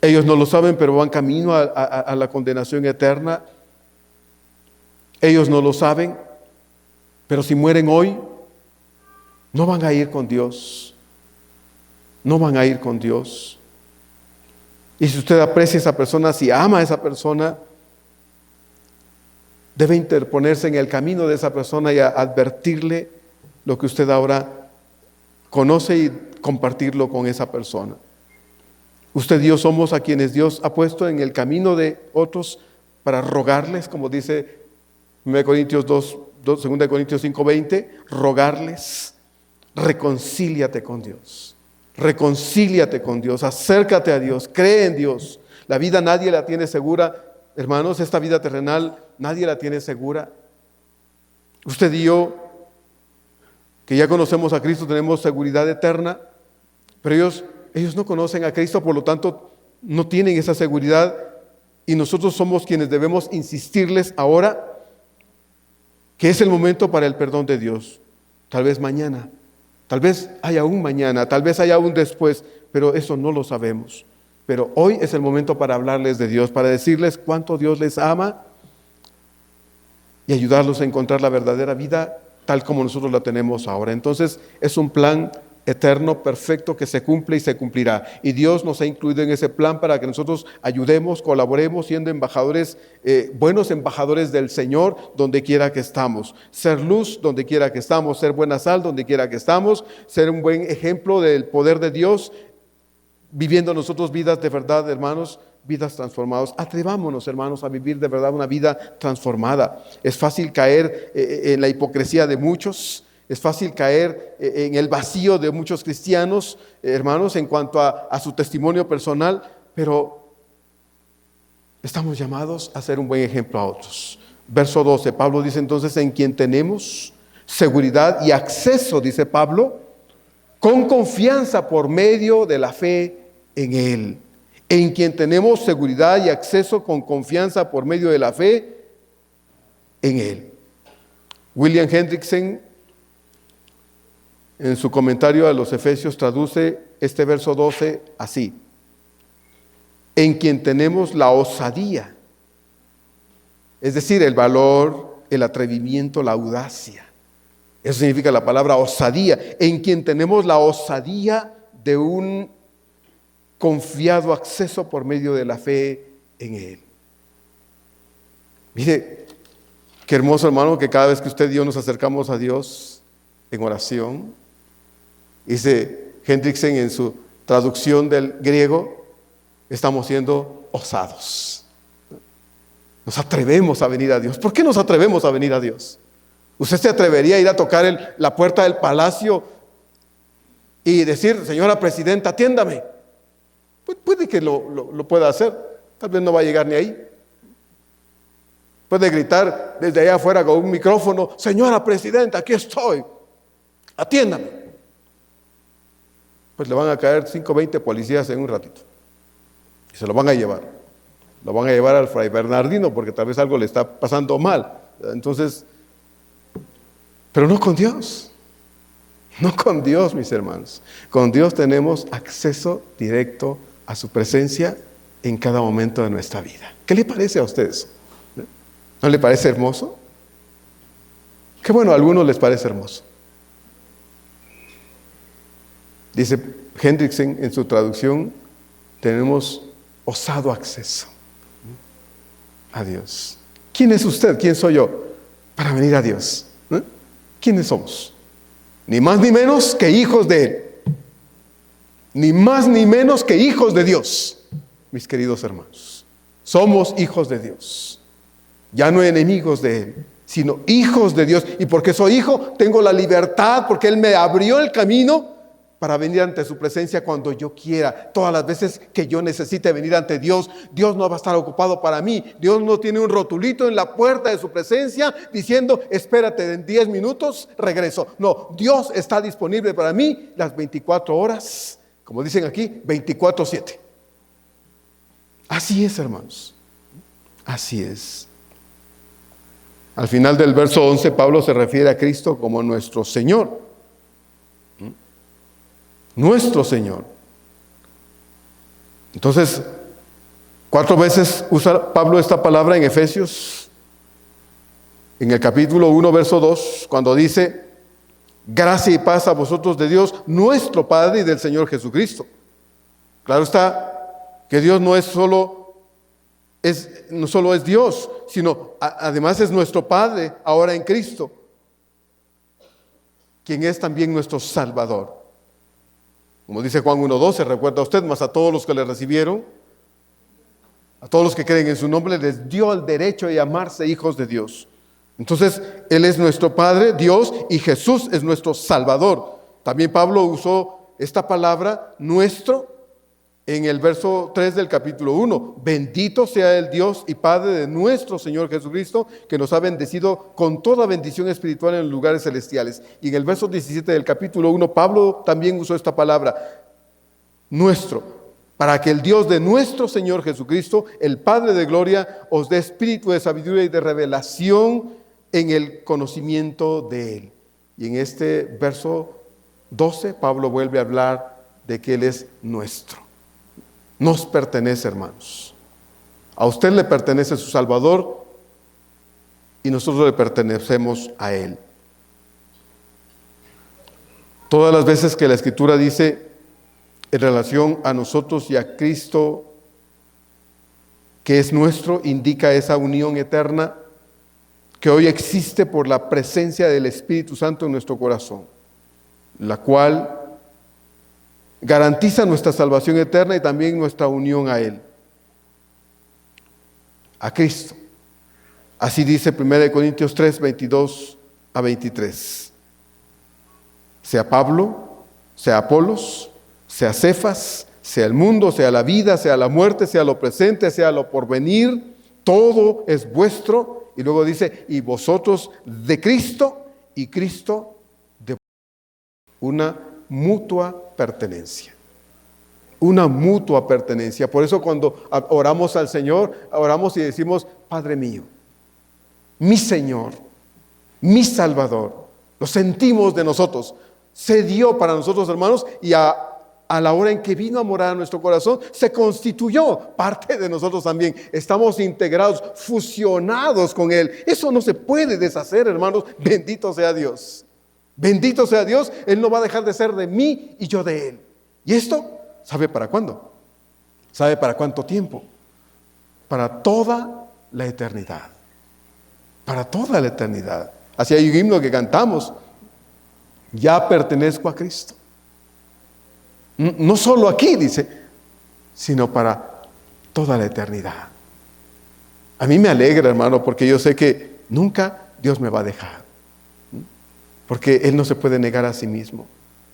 Ellos no lo saben, pero van camino a la condenación eterna. Ellos no lo saben, pero si mueren hoy, no van a ir con Dios. No van a ir con Dios. Y si usted aprecia a esa persona, si ama a esa persona, debe interponerse en el camino de esa persona y advertirle lo que usted ahora conoce y compartirlo con esa persona. Usted y yo somos a quienes Dios ha puesto en el camino de otros para rogarles, como dice 2 Corintios 5:20, rogarles, reconcíliate con Dios. Reconcíliate con Dios, acércate a Dios, cree en Dios. La vida nadie la tiene segura, hermanos, esta vida terrenal nadie la tiene segura. Usted y yo, que ya conocemos a Cristo, tenemos seguridad eterna, pero ellos no conocen a Cristo, por lo tanto no tienen esa seguridad, y nosotros somos quienes debemos insistirles ahora que es el momento para el perdón de Dios. Tal vez mañana, tal vez haya un mañana, tal vez haya un después, pero eso no lo sabemos. Pero hoy es el momento para hablarles de Dios, para decirles cuánto Dios les ama y ayudarlos a encontrar la verdadera vida tal como nosotros la tenemos ahora. Entonces es un plan eterno, perfecto, que se cumple y se cumplirá. Y Dios nos ha incluido en ese plan para que nosotros ayudemos, colaboremos, siendo embajadores, buenos embajadores del Señor, donde quiera que estamos. Ser luz donde quiera que estamos, ser buena sal donde quiera que estamos, ser un buen ejemplo del poder de Dios, viviendo nosotros vidas de verdad, hermanos, vidas transformadas. Atrevámonos, hermanos, a vivir de verdad una vida transformada. Es fácil caer en la hipocresía de muchos. Es fácil caer en el vacío de muchos cristianos, hermanos, en cuanto a su testimonio personal, pero estamos llamados a ser un buen ejemplo a otros. Verso 12, Pablo dice entonces, en quien tenemos seguridad y acceso, dice Pablo, con confianza por medio de la fe en Él. En quien tenemos seguridad y acceso con confianza por medio de la fe en Él. William Hendriksen, en su comentario a los Efesios, traduce este verso 12 así: en quien tenemos la osadía, es decir, el valor, el atrevimiento, la audacia. Eso significa la palabra osadía. En quien tenemos la osadía de un confiado acceso por medio de la fe en Él. Mire, qué hermoso, hermano, que cada vez que usted y yo nos acercamos a Dios en oración, dice Hendriksen en su traducción del griego, estamos siendo osados. Nos atrevemos a venir a Dios. ¿Por qué nos atrevemos a venir a Dios? ¿Usted se atrevería a ir a tocar la puerta del palacio y decir, señora presidenta, atiéndame? Pues puede que lo pueda hacer, tal vez no va a llegar ni ahí. Puede gritar desde allá afuera con un micrófono, señora presidenta, aquí estoy, atiéndame. Pues le van a caer 5 o 20 policías en un ratito y se lo van a llevar. Lo van a llevar al Fray Bernardino porque tal vez algo le está pasando mal. Entonces, pero no con Dios. No con Dios, mis hermanos. Con Dios tenemos acceso directo a su presencia en cada momento de nuestra vida. ¿Qué le parece a ustedes? ¿No le parece hermoso? Qué bueno, a algunos les parece hermoso. Dice Hendriksen en su traducción, tenemos osado acceso. a Dios. ¿Quién es usted? ¿Quién soy yo para venir a Dios? ¿Quiénes somos? Ni más ni menos que hijos de Él. Ni más ni menos que hijos de Dios, mis queridos hermanos. Somos hijos de Dios. Ya no enemigos de Él, sino hijos de Dios. Y porque soy hijo, tengo la libertad, porque Él me abrió el camino para venir ante su presencia cuando yo quiera. Todas las veces que yo necesite venir ante Dios, Dios no va a estar ocupado para mí. Dios no tiene un rotulito en la puerta de su presencia diciendo, espérate, en 10 minutos regreso. No, Dios está disponible para mí las 24 horas, como dicen aquí, 24/7. Así es, hermanos. Así es. Al final del verso 11, Pablo se refiere a Cristo como nuestro Señor. Nuestro Señor. Entonces, 4 veces usa Pablo esta palabra en Efesios, en el capítulo 1, verso 2, cuando dice, gracia y paz a vosotros de Dios, nuestro Padre, y del Señor Jesucristo. Claro está que Dios no solo es Dios, sino además es nuestro Padre ahora en Cristo, quien es también nuestro Salvador. Como dice Juan 1:12, recuerda usted, mas a todos los que le recibieron, a todos los que creen en su nombre, les dio el derecho de llamarse hijos de Dios. Entonces, Él es nuestro Padre, Dios, y Jesús es nuestro Salvador. También Pablo usó esta palabra, nuestro, en el verso 3 del capítulo 1. Bendito sea el Dios y Padre de nuestro Señor Jesucristo, que nos ha bendecido con toda bendición espiritual en los lugares celestiales. Y en el verso 17 del capítulo 1, Pablo también usó esta palabra, nuestro, para que el Dios de nuestro Señor Jesucristo, el Padre de gloria, os dé espíritu de sabiduría y de revelación en el conocimiento de Él. Y en este verso 12, Pablo vuelve a hablar de que Él es nuestro. Nos pertenece, hermanos. A usted le pertenece su Salvador y nosotros le pertenecemos a Él. Todas las veces que la Escritura dice en relación a nosotros y a Cristo que es nuestro, indica esa unión eterna que hoy existe por la presencia del Espíritu Santo en nuestro corazón, la cual garantiza nuestra salvación eterna y también nuestra unión a Él, a Cristo. Así dice 1 Corintios 3, 22-23. Sea Pablo, sea Apolos, sea Cefas, sea el mundo, sea la vida, sea la muerte, sea lo presente, sea lo porvenir, todo es vuestro. Y luego dice, y vosotros de Cristo, y Cristo de vosotros. Una mutua pertenencia. Una mutua pertenencia. Por eso cuando oramos al Señor, oramos y decimos, Padre mío, mi Señor, mi Salvador. Lo sentimos de nosotros. Se dio para nosotros, hermanos, y a la hora en que vino a morar a nuestro corazón, se constituyó parte de nosotros también. Estamos integrados, fusionados con Él. Eso no se puede deshacer, hermanos. Bendito sea Dios. Bendito sea Dios. Él no va a dejar de ser de mí y yo de Él. ¿Y esto? ¿Sabe para cuándo? ¿Sabe para cuánto tiempo? Para toda la eternidad. Para toda la eternidad. Así hay un himno que cantamos. Ya pertenezco a Cristo. No solo aquí, dice, sino para toda la eternidad. A mí me alegra, hermano, porque yo sé que nunca Dios me va a dejar. Porque Él no se puede negar a sí mismo.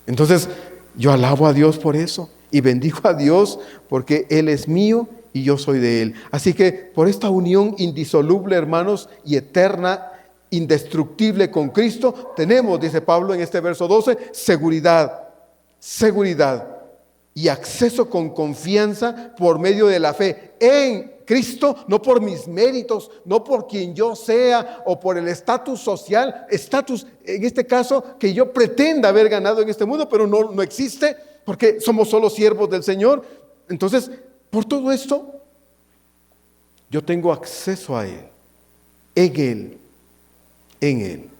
Entonces, yo alabo a Dios por eso y bendigo a Dios porque Él es mío y yo soy de Él. Así que por esta unión indisoluble, hermanos, y eterna, indestructible con Cristo, tenemos, dice Pablo en este verso 12, seguridad y acceso con confianza por medio de la fe en Cristo, no por mis méritos, no por quien yo sea o por el estatus social, estatus en este caso que yo pretenda haber ganado en este mundo, pero no existe porque somos solo siervos del Señor. Entonces, por todo esto, yo tengo acceso a Él, en Él.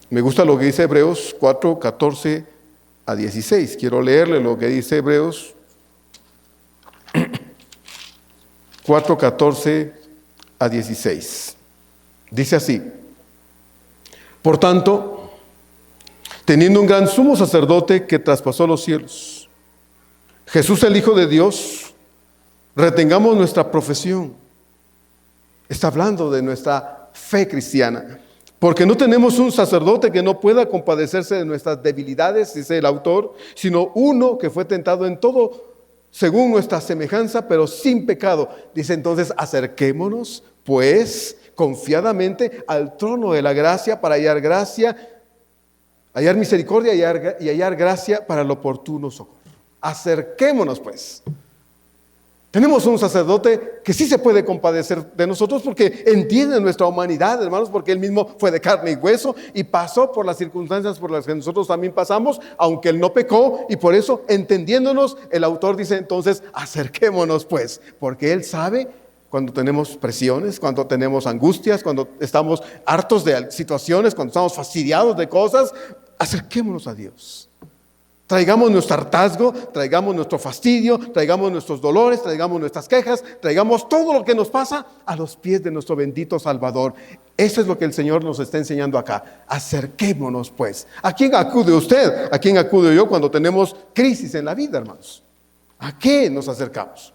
Me gusta lo que dice Hebreos 4:14-16. Quiero leerle lo que dice Hebreos 4:14 a 16. Dice así: por tanto, teniendo un gran sumo sacerdote que traspasó los cielos, Jesús el Hijo de Dios, retengamos nuestra profesión. Está hablando de nuestra fe cristiana. Porque no tenemos un sacerdote que no pueda compadecerse de nuestras debilidades, dice el autor, sino uno que fue tentado en todo según nuestra semejanza, pero sin pecado. Dice entonces: acerquémonos, pues, confiadamente al trono de la gracia para hallar gracia, hallar misericordia y hallar gracia para el oportuno socorro. Acerquémonos, pues. Tenemos un sacerdote que sí se puede compadecer de nosotros porque entiende nuestra humanidad, hermanos, porque Él mismo fue de carne y hueso y pasó por las circunstancias por las que nosotros también pasamos, aunque Él no pecó, y por eso, entendiéndonos, el autor dice entonces: acerquémonos, pues, porque Él sabe cuando tenemos presiones, cuando tenemos angustias, cuando estamos hartos de situaciones, cuando estamos fastidiados de cosas. Acerquémonos a Dios. Traigamos nuestro hartazgo, traigamos nuestro fastidio, traigamos nuestros dolores, traigamos nuestras quejas, traigamos todo lo que nos pasa a los pies de nuestro bendito Salvador. Eso es lo que el Señor nos está enseñando acá. Acerquémonos, pues. ¿A quién acude usted? ¿A quién acudo yo cuando tenemos crisis en la vida, hermanos? ¿A qué nos acercamos?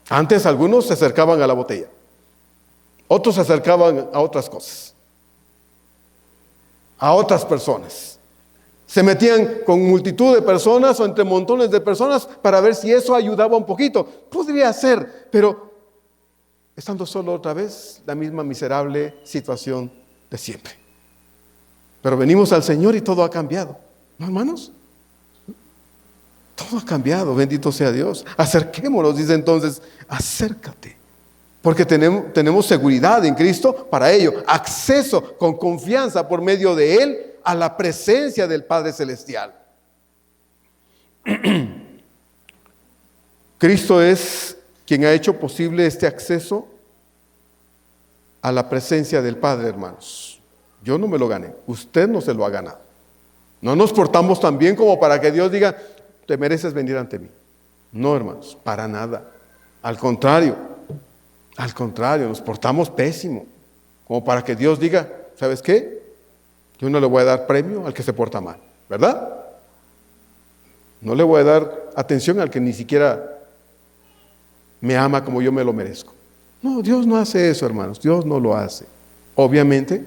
Antes algunos se acercaban a la botella, otros se acercaban a otras cosas, a otras personas. Se metían con multitud de personas o entre montones de personas para ver si eso ayudaba un poquito. Podría ser, pero estando solo otra vez, la misma miserable situación de siempre. Pero venimos al Señor y todo ha cambiado. ¿No, hermanos? Todo ha cambiado, bendito sea Dios. Acerquémonos, dice entonces: acércate. Porque tenemos seguridad en Cristo para ello. Acceso con confianza por medio de Él a la presencia del Padre Celestial. Cristo es quien ha hecho posible este acceso a la presencia del Padre, hermanos. Yo no me lo gané, usted no se lo ha ganado. No nos portamos tan bien como para que Dios diga: te mereces venir ante mí. No, hermanos, para nada. Al contrario, nos portamos pésimo, como para que Dios diga: ¿sabes qué? Yo no le voy a dar premio al que se porta mal, ¿verdad? No le voy a dar atención al que ni siquiera me ama como yo me lo merezco. No, Dios no hace eso, hermanos. Dios no lo hace. Obviamente,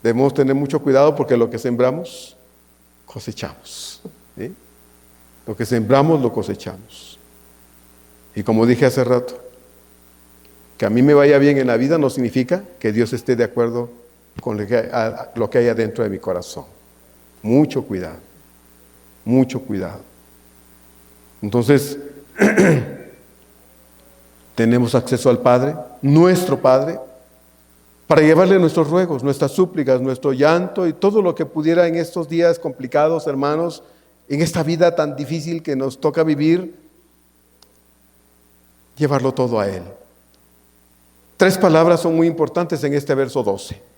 debemos tener mucho cuidado porque lo que sembramos, cosechamos. ¿Sí? Lo que sembramos, lo cosechamos. Y como dije hace rato, que a mí me vaya bien en la vida no significa que Dios esté de acuerdo con lo que hay adentro de mi corazón. Mucho cuidado, mucho cuidado. Entonces, tenemos acceso al Padre, nuestro Padre, para llevarle nuestros ruegos, nuestras súplicas, nuestro llanto y todo lo que pudiera en estos días complicados, hermanos, en esta vida tan difícil que nos toca vivir, llevarlo todo a Él. 3 palabras son muy importantes en este verso 12.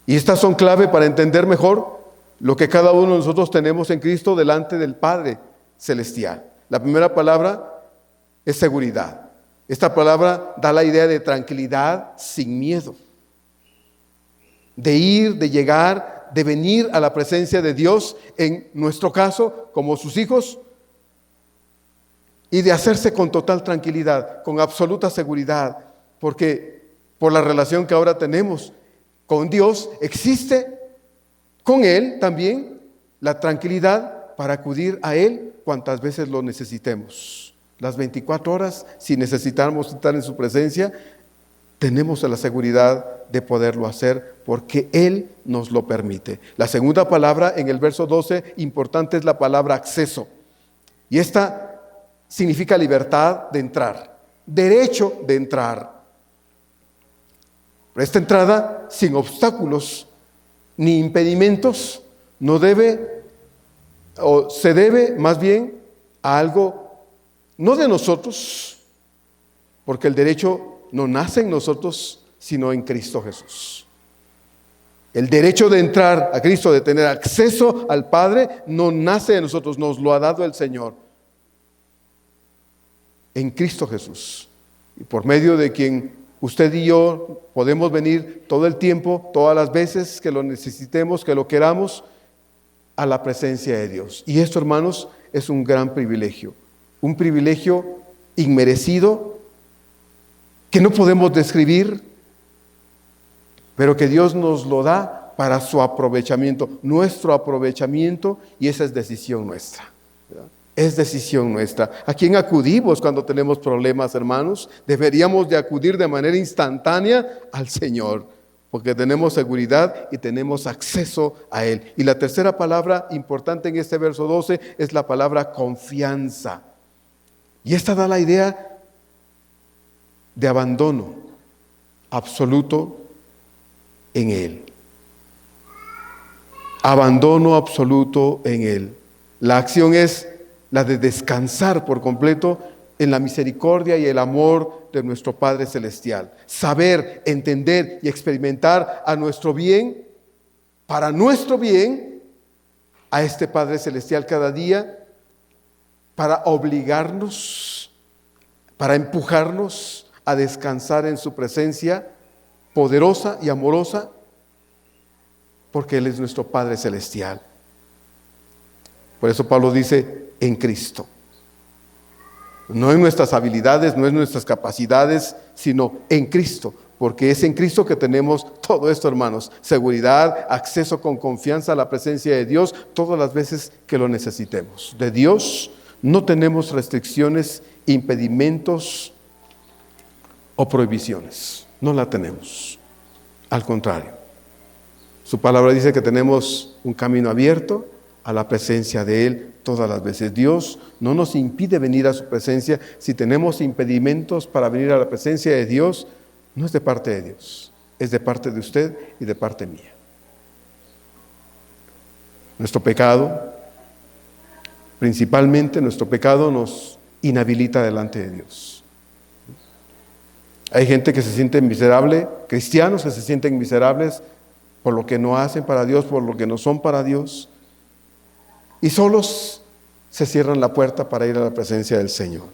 Y estas son clave para entender mejor lo que cada uno de nosotros tenemos en Cristo delante del Padre Celestial. La primera palabra es seguridad. Esta palabra da la idea de tranquilidad sin miedo. De ir, de llegar, de venir a la presencia de Dios, en nuestro caso, como sus hijos, y de hacerse con total tranquilidad, con absoluta seguridad, porque por la relación que ahora tenemos con Dios, existe con Él también la tranquilidad para acudir a Él cuantas veces lo necesitemos. Las 24 horas, si necesitamos estar en su presencia, tenemos la seguridad de poderlo hacer porque Él nos lo permite. La segunda palabra en el verso 12, importante, es la palabra acceso. Y esta significa libertad de entrar, derecho de entrar. Esta entrada sin obstáculos ni impedimentos no debe, o se debe más bien a algo no de nosotros, porque el derecho no nace en nosotros, sino en Cristo Jesús. El derecho de entrar a Cristo, de tener acceso al Padre, no nace de nosotros, nos lo ha dado el Señor. En Cristo Jesús. y por medio de quien usted y yo podemos venir todo el tiempo, todas las veces que lo necesitemos, que lo queramos, a la presencia de Dios. Y esto, hermanos, es un gran privilegio, un privilegio inmerecido que no podemos describir, pero que Dios nos lo da para su aprovechamiento, nuestro aprovechamiento, y esa es decisión nuestra, ¿verdad? Es decisión nuestra. ¿A quién acudimos cuando tenemos problemas, hermanos? Deberíamos de acudir de manera instantánea al Señor, porque tenemos seguridad y tenemos acceso a Él. Y la tercera palabra importante en este verso 12 es la palabra confianza. Y esta da la idea de abandono absoluto en Él. Abandono absoluto en Él. La acción es la de descansar por completo en la misericordia y el amor de nuestro Padre Celestial. Saber, entender y experimentar a nuestro bien, para nuestro bien, a este Padre Celestial cada día, para obligarnos, para empujarnos a descansar en su presencia poderosa y amorosa, porque Él es nuestro Padre Celestial. Por eso Pablo dice, en Cristo. No en nuestras habilidades, no en nuestras capacidades, sino en Cristo, porque es en Cristo que tenemos todo esto, hermanos. Seguridad, acceso con confianza a la presencia de Dios todas las veces que lo necesitemos. De Dios no tenemos restricciones, impedimentos o prohibiciones. No la tenemos. Al contrario. Su palabra dice que tenemos un camino abierto a la presencia de Él todas las veces. Dios no nos impide venir a su presencia. Si tenemos impedimentos para venir a la presencia de Dios, no es de parte de Dios, es de parte de usted y de parte mía. Nuestro pecado, principalmente nuestro pecado, nos inhabilita delante de Dios. Hay gente que se siente miserable, cristianos que se sienten miserables por lo que no hacen para Dios, por lo que no son para Dios, y solos se cierran la puerta para ir a la presencia del Señor.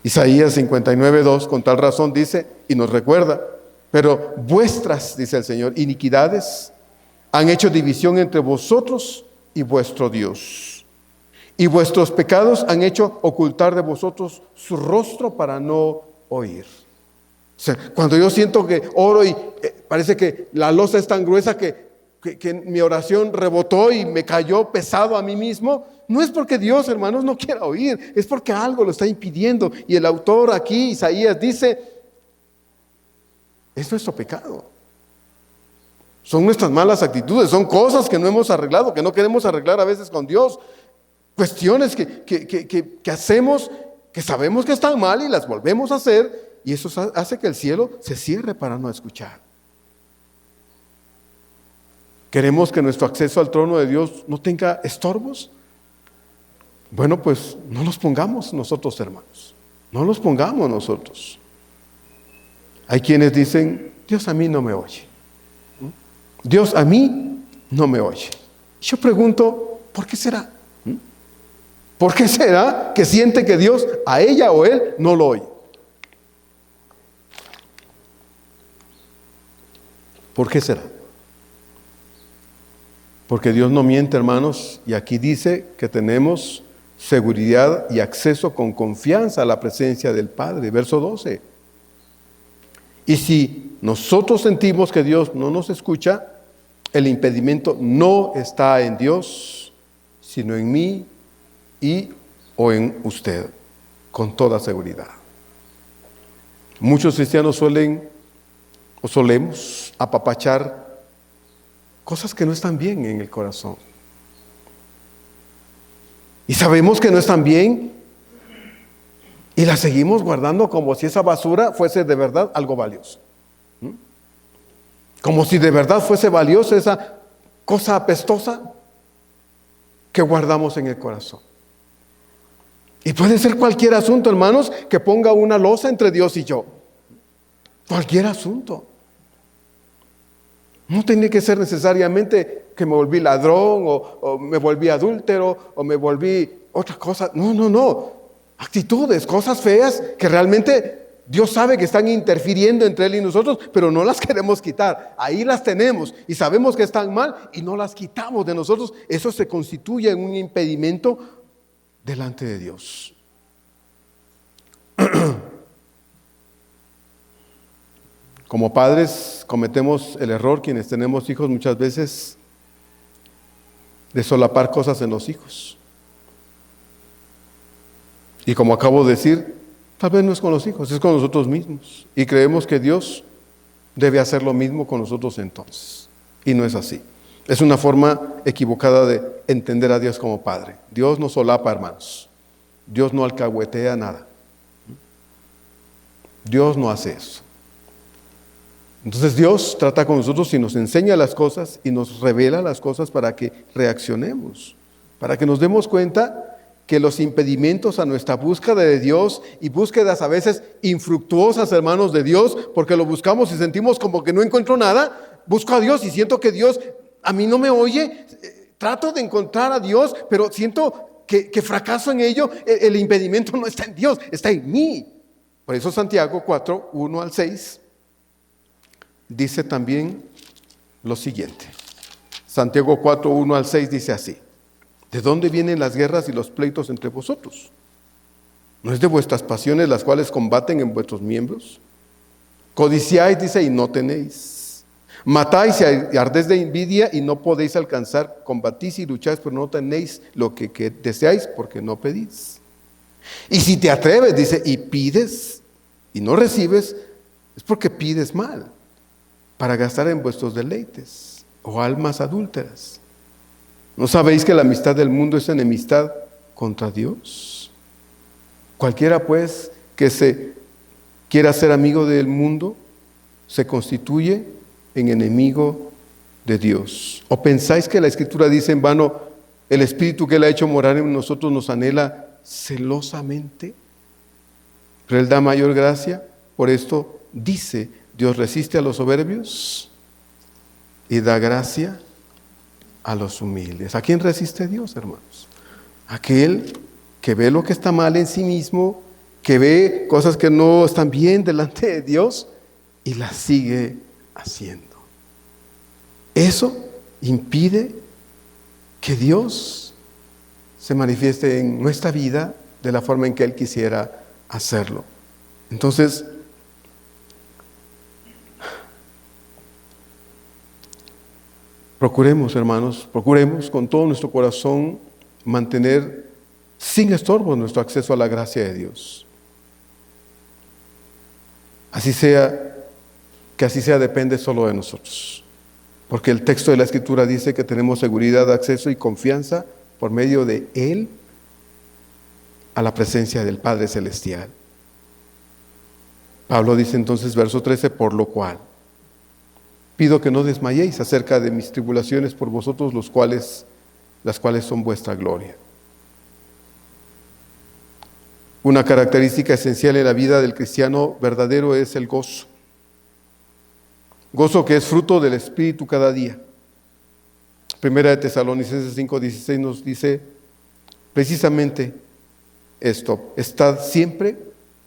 Isaías 59:2 con tal razón dice y nos recuerda, pero vuestras, dice el Señor, iniquidades han hecho división entre vosotros y vuestro Dios, y vuestros pecados han hecho ocultar de vosotros su rostro para no oír. O sea, cuando yo siento que oro y parece que la losa es tan gruesa que mi oración rebotó y me cayó pesado a mí mismo, no es porque Dios, hermanos, no quiera oír, es porque algo lo está impidiendo. Y el autor aquí, Isaías, dice, es nuestro pecado. Son nuestras malas actitudes, son cosas que no hemos arreglado, que no queremos arreglar a veces con Dios. Cuestiones que hacemos, que sabemos que están mal y las volvemos a hacer, y eso hace que el cielo se cierre para no escuchar. ¿Queremos que nuestro acceso al trono de Dios no tenga estorbos? Bueno, pues no los pongamos nosotros, hermanos. No los pongamos nosotros. Hay quienes dicen, Dios a mí no me oye. Dios a mí no me oye. Yo pregunto, ¿por qué será? ¿Por qué será que siente que Dios a ella o él no lo oye? ¿Por qué será? Porque Dios no miente, hermanos, y aquí dice que tenemos seguridad y acceso con confianza a la presencia del Padre, verso 12. Y si nosotros sentimos que Dios no nos escucha, el impedimento no está en Dios, sino en mí o en usted, con toda seguridad. Muchos cristianos solemos apapachar cosas que no están bien en el corazón. Y sabemos que no están bien y las seguimos guardando como si esa basura fuese de verdad algo valioso. Como si de verdad fuese valiosa esa cosa apestosa que guardamos en el corazón. Y puede ser cualquier asunto, hermanos, que ponga una losa entre Dios y yo. Cualquier asunto. No tiene que ser necesariamente que me volví ladrón o me volví adúltero o me volví otra cosa. No. Actitudes, cosas feas que realmente Dios sabe que están interfiriendo entre Él y nosotros, pero no las queremos quitar. Ahí las tenemos y sabemos que están mal y no las quitamos de nosotros. Eso se constituye en un impedimento delante de Dios. Como padres cometemos el error, quienes tenemos hijos, muchas veces de solapar cosas en los hijos. Y como acabo de decir, tal vez no es con los hijos, es con nosotros mismos. Y creemos que Dios debe hacer lo mismo con nosotros entonces. Y no es así. Es una forma equivocada de entender a Dios como Padre. Dios no solapa, hermanos. Dios no alcahuetea nada. Dios no hace eso. Entonces Dios trata con nosotros y nos enseña las cosas y nos revela las cosas para que reaccionemos, para que nos demos cuenta que los impedimentos a nuestra búsqueda de Dios y búsquedas a veces infructuosas, hermanos, de Dios, porque lo buscamos y sentimos como que no encuentro nada, busco a Dios y siento que Dios a mí no me oye, trato de encontrar a Dios, pero siento que fracaso en ello. El impedimento no está en Dios, está en mí. Por eso Santiago 4, 1 al 6 dice también lo siguiente. Santiago 4, 1 al 6 dice así: ¿de dónde vienen las guerras y los pleitos entre vosotros? ¿No es de vuestras pasiones las cuales combaten en vuestros miembros? Codiciáis, dice, y no tenéis. Matáis y ardéis de envidia y no podéis alcanzar. Combatís y lucháis, pero no tenéis lo que deseáis porque no pedís. Y si te atreves, dice, y pides y no recibes, es porque pides mal, para gastar en vuestros deleites, o almas adúlteras. ¿No sabéis que la amistad del mundo es enemistad contra Dios? Cualquiera pues que se quiera ser amigo del mundo, se constituye en enemigo de Dios. ¿O pensáis que la Escritura dice en vano, el Espíritu que Él ha hecho morar en nosotros nos anhela celosamente? Pero Él da mayor gracia. Por esto dice, Dios resiste a los soberbios y da gracia a los humildes. ¿A quién resiste Dios, hermanos? Aquel que ve lo que está mal en sí mismo, que ve cosas que no están bien delante de Dios y las sigue haciendo. Eso impide que Dios se manifieste en nuestra vida de la forma en que Él quisiera hacerlo. Entonces, procuremos, hermanos, procuremos con todo nuestro corazón mantener sin estorbo nuestro acceso a la gracia de Dios. Así sea, que así sea depende solo de nosotros. Porque el texto de la Escritura dice que tenemos seguridad, acceso y confianza por medio de Él a la presencia del Padre Celestial. Pablo dice entonces, verso 13, por lo cual pido que no desmayéis acerca de mis tribulaciones por vosotros, las cuales son vuestra gloria. Una característica esencial en la vida del cristiano verdadero es el gozo. Gozo que es fruto del Espíritu cada día. Primera de Tesalonicenses 5:16 nos dice precisamente esto: estad siempre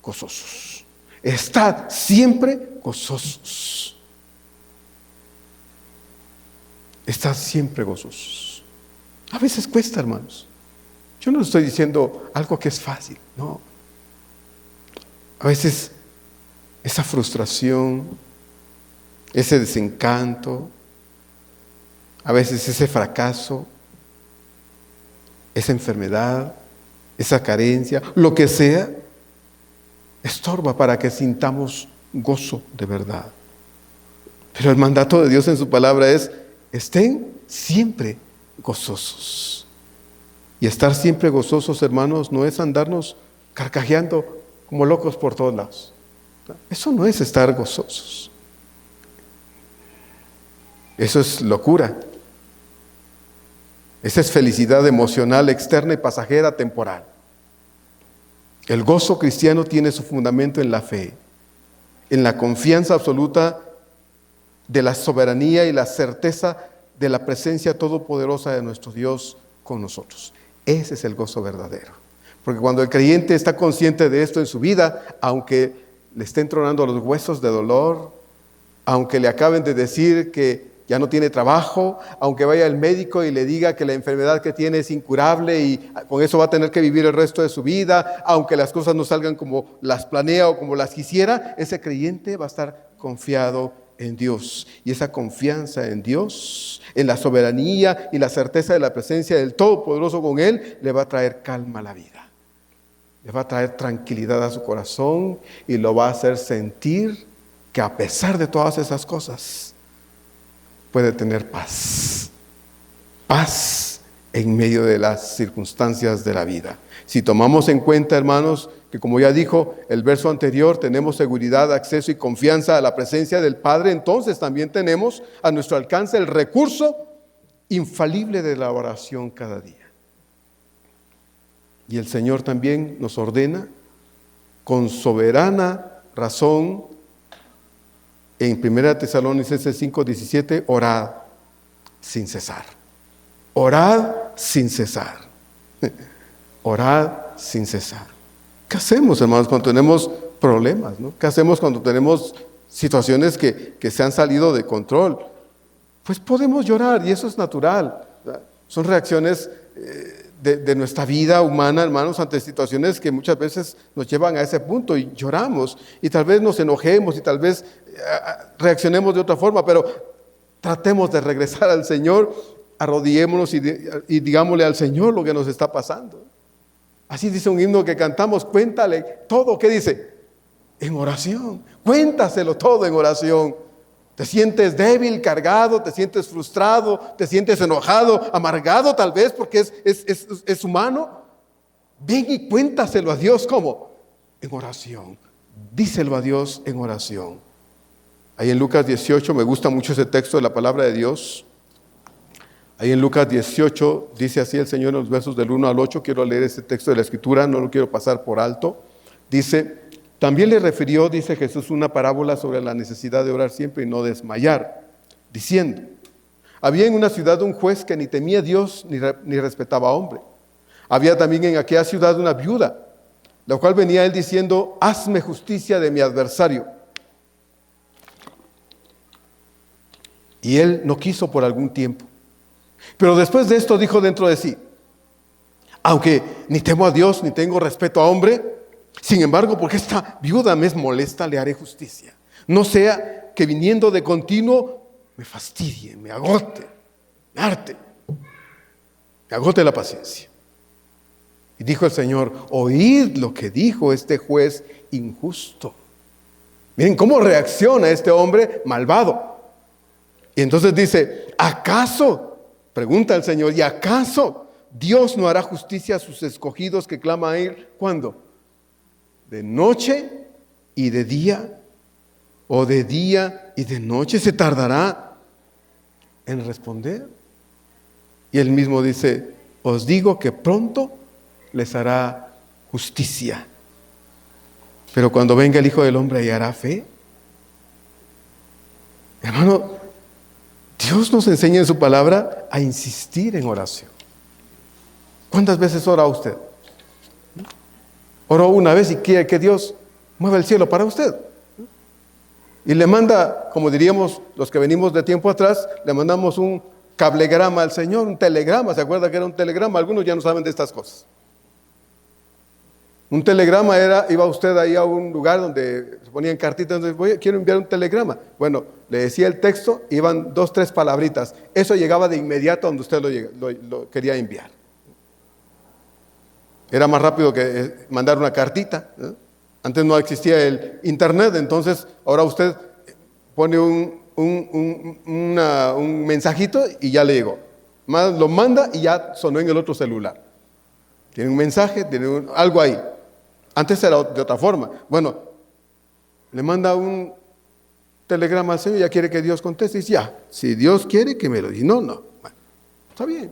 gozosos. Estad siempre gozosos. Estad siempre gozosos. A veces cuesta, hermanos. Yo no estoy diciendo algo que es fácil, no. A veces esa frustración, ese desencanto, a veces ese fracaso, esa enfermedad, esa carencia, lo que sea, estorba para que sintamos gozo de verdad. Pero el mandato de Dios en su palabra es: estén siempre gozosos. Y estar siempre gozosos, hermanos, no es andarnos carcajeando como locos por todos lados. Eso no es estar gozosos. Eso es locura. Esa es felicidad emocional, externa y pasajera, temporal. El gozo cristiano tiene su fundamento en la fe, en la confianza absoluta de la soberanía y la certeza de la presencia todopoderosa de nuestro Dios con nosotros. Ese es el gozo verdadero. Porque cuando el creyente está consciente de esto en su vida, aunque le estén tronando los huesos de dolor, aunque le acaben de decir que ya no tiene trabajo, aunque vaya al médico y le diga que la enfermedad que tiene es incurable y con eso va a tener que vivir el resto de su vida, aunque las cosas no salgan como las planea o como las quisiera, ese creyente va a estar confiado en Dios. Y esa confianza en Dios, en la soberanía y la certeza de la presencia del Todopoderoso con Él, le va a traer calma a la vida. Le va a traer tranquilidad a su corazón y lo va a hacer sentir que a pesar de todas esas cosas, puede tener paz. Paz en medio de las circunstancias de la vida. Si tomamos en cuenta, hermanos, que como ya dijo el verso anterior, tenemos seguridad, acceso y confianza a la presencia del Padre, entonces también tenemos a nuestro alcance el recurso infalible de la oración cada día. Y el Señor también nos ordena con soberana razón en 1 Tesalonicenses 5:17, orad sin cesar. Orad sin cesar. Orad sin cesar. ¿Qué hacemos, hermanos, cuando tenemos problemas, ¿no? ¿Qué hacemos cuando tenemos situaciones que se han salido de control? Pues podemos llorar y eso es natural, ¿verdad? Son reacciones de nuestra vida humana, hermanos, ante situaciones que muchas veces nos llevan a ese punto y lloramos y tal vez nos enojemos y tal vez reaccionemos de otra forma, pero tratemos de regresar al Señor, arrodillémonos y digámosle al Señor lo que nos está pasando. Así dice un himno que cantamos, cuéntale todo. ¿Qué dice? En oración, cuéntaselo todo en oración. Te sientes débil, cargado, te sientes frustrado, te sientes enojado, amargado tal vez porque es humano. Ven y cuéntaselo a Dios, ¿cómo? En oración. Díselo a Dios en oración. Ahí en Lucas 18, me gusta mucho ese texto de la palabra de Dios. Ahí en Lucas 18 dice así el Señor en los versos del 1 al 8. Quiero leer este texto de la Escritura, no lo quiero pasar por alto. Dice: también le refirió, dice Jesús, una parábola sobre la necesidad de orar siempre y no desmayar, diciendo: había en una ciudad un juez que ni temía a Dios ni respetaba a hombre. Había también en aquella ciudad una viuda, la cual venía a él diciendo: hazme justicia de mi adversario. Y él no quiso por algún tiempo. Pero después de esto dijo dentro de sí: aunque ni temo a Dios ni tengo respeto a hombre, sin embargo, porque esta viuda me es molesta, le haré justicia. No sea que viniendo de continuo me fastidie, me agote, me harte, me agote la paciencia. Y dijo el Señor: oíd lo que dijo este juez injusto. Miren cómo reacciona este hombre malvado. Y entonces dice: ¿acaso? Pregunta el Señor: ¿y acaso Dios no hará justicia a sus escogidos que claman a Él? ¿Cuándo? ¿De noche y de día? ¿O de día y de noche? ¿Se tardará en responder? Y él mismo dice: os digo que pronto les hará justicia. Pero cuando venga el Hijo del Hombre, ¿hallará fe? Hermano, Dios nos enseña en su palabra a insistir en oración. ¿Cuántas veces ora usted? Oró una vez y quiere que Dios mueva el cielo para usted. Y le manda, como diríamos los que venimos de tiempo atrás, le mandamos un cablegrama al Señor, un telegrama. ¿Se acuerda que era un telegrama? Algunos ya no saben de estas cosas. Un telegrama era, iba usted ahí a un lugar donde se ponían cartitas, entonces quiero enviar un telegrama. Bueno, le decía el texto, iban 2, 3 palabritas. Eso llegaba de inmediato donde usted lo quería enviar. Era más rápido que mandar una cartita, ¿no? Antes no existía el internet, entonces ahora usted pone un mensajito y ya le llegó. Más lo manda y ya sonó en el otro celular. Tiene un mensaje, tiene algo ahí. Antes era de otra forma. Bueno, le manda un telegrama al Señor y ya quiere que Dios conteste. Y dice: ya, si Dios quiere que me lo diga. No. Bueno, está bien.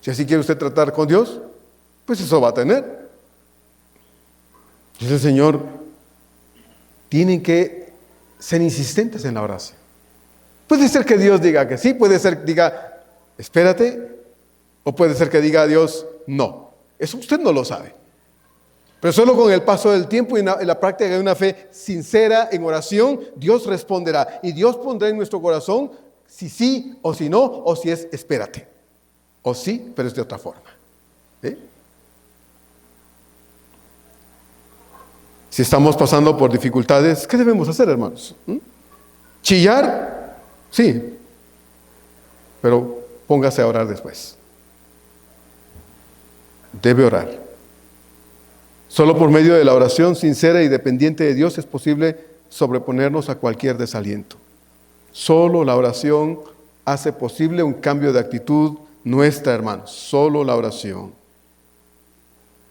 Si así quiere usted tratar con Dios, pues eso va a tener. Dice el Señor: tienen que ser insistentes en la oración. Puede ser que Dios diga que sí, puede ser que diga espérate, o puede ser que diga a Dios no. Eso usted no lo sabe. Pero solo con el paso del tiempo y la práctica de una fe sincera en oración, Dios responderá. Y Dios pondrá en nuestro corazón si sí o si no, o si es espérate. O sí, pero es de otra forma. Si estamos pasando por dificultades, ¿qué debemos hacer, hermanos? ¿Chillar? Sí. Pero póngase a orar después. Debe orar. Solo por medio de la oración sincera y dependiente de Dios es posible sobreponernos a cualquier desaliento. Solo la oración hace posible un cambio de actitud nuestra, hermanos. Solo la oración.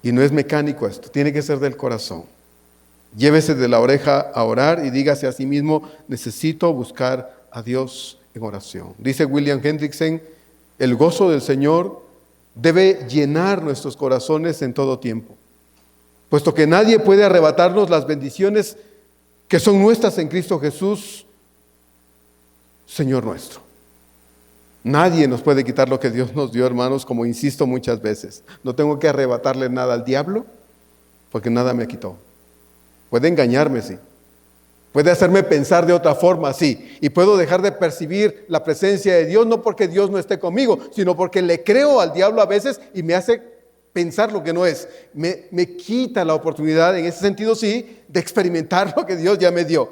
Y no es mecánico esto, tiene que ser del corazón. Llévese de la oreja a orar y dígase a sí mismo, necesito buscar a Dios en oración. Dice William Hendrickson, el gozo del Señor debe llenar nuestros corazones en todo tiempo, puesto que nadie puede arrebatarnos las bendiciones que son nuestras en Cristo Jesús, Señor nuestro. Nadie nos puede quitar lo que Dios nos dio, hermanos, como insisto muchas veces. No tengo que arrebatarle nada al diablo, porque nada me quitó. Puede engañarme, sí. Puede hacerme pensar de otra forma, sí. Y puedo dejar de percibir la presencia de Dios, no porque Dios no esté conmigo, sino porque le creo al diablo a veces y me hace pensar lo que no es. Me quita la oportunidad, en ese sentido sí, de experimentar lo que Dios ya me dio.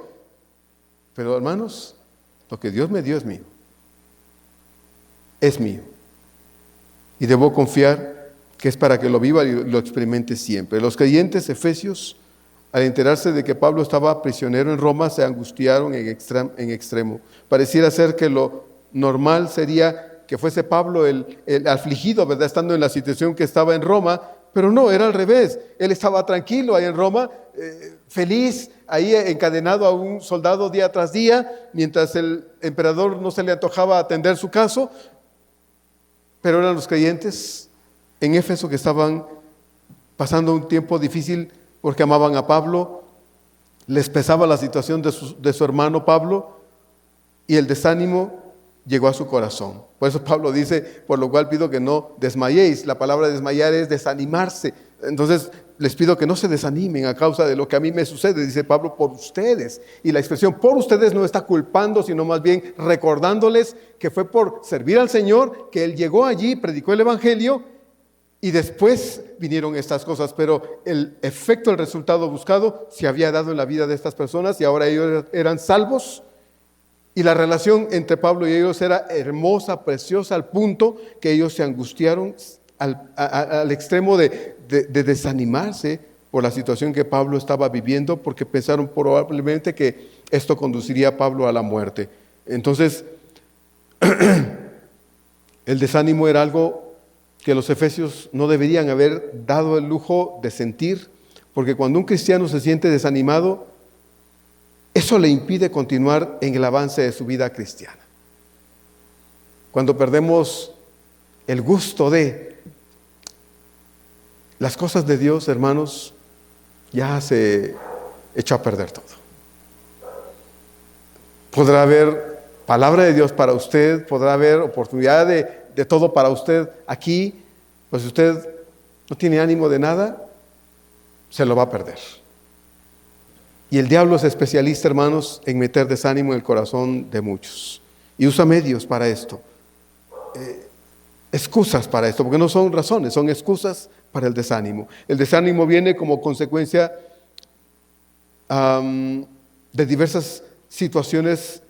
Pero hermanos, lo que Dios me dio es mío. Es mío. Y debo confiar que es para que lo viva y lo experimente siempre. Los creyentes efesios, al enterarse de que Pablo estaba prisionero en Roma, se angustiaron en extremo. Pareciera ser que lo normal sería que fuese Pablo el afligido, ¿verdad? Estando en la situación que estaba en Roma, pero no, era al revés. Él estaba tranquilo ahí en Roma, feliz, ahí encadenado a un soldado día tras día, mientras el emperador no se le antojaba atender su caso. Pero eran los creyentes en Éfeso que estaban pasando un tiempo difícil porque amaban a Pablo, les pesaba la situación de su hermano Pablo y el desánimo llegó a su corazón. Por eso Pablo dice, por lo cual pido que no desmayéis. La palabra desmayar es desanimarse. Entonces les pido que no se desanimen a causa de lo que a mí me sucede, dice Pablo, por ustedes. Y la expresión por ustedes no está culpando, sino más bien recordándoles que fue por servir al Señor que Él llegó allí, predicó el Evangelio y después vinieron estas cosas. Pero el efecto, el resultado buscado se había dado en la vida de estas personas y ahora ellos eran salvos. Y la relación entre Pablo y ellos era hermosa, preciosa, al punto que ellos se angustiaron al extremo de desanimarse por la situación que Pablo estaba viviendo, porque pensaron probablemente que esto conduciría a Pablo a la muerte. Entonces, el desánimo era algo que los efesios no deberían haber dado el lujo de sentir, porque cuando un cristiano se siente desanimado, eso le impide continuar en el avance de su vida cristiana. Cuando perdemos el gusto de las cosas de Dios, hermanos, ya se echó a perder todo. Podrá haber palabra de Dios para usted, podrá haber oportunidad de todo para usted aquí, pues si usted no tiene ánimo de nada, se lo va a perder. Y el diablo es especialista, hermanos, en meter desánimo en el corazón de muchos. Y usa medios para esto. Excusas para esto, porque no son razones, son excusas para el desánimo. El desánimo viene como consecuencia de diversas situaciones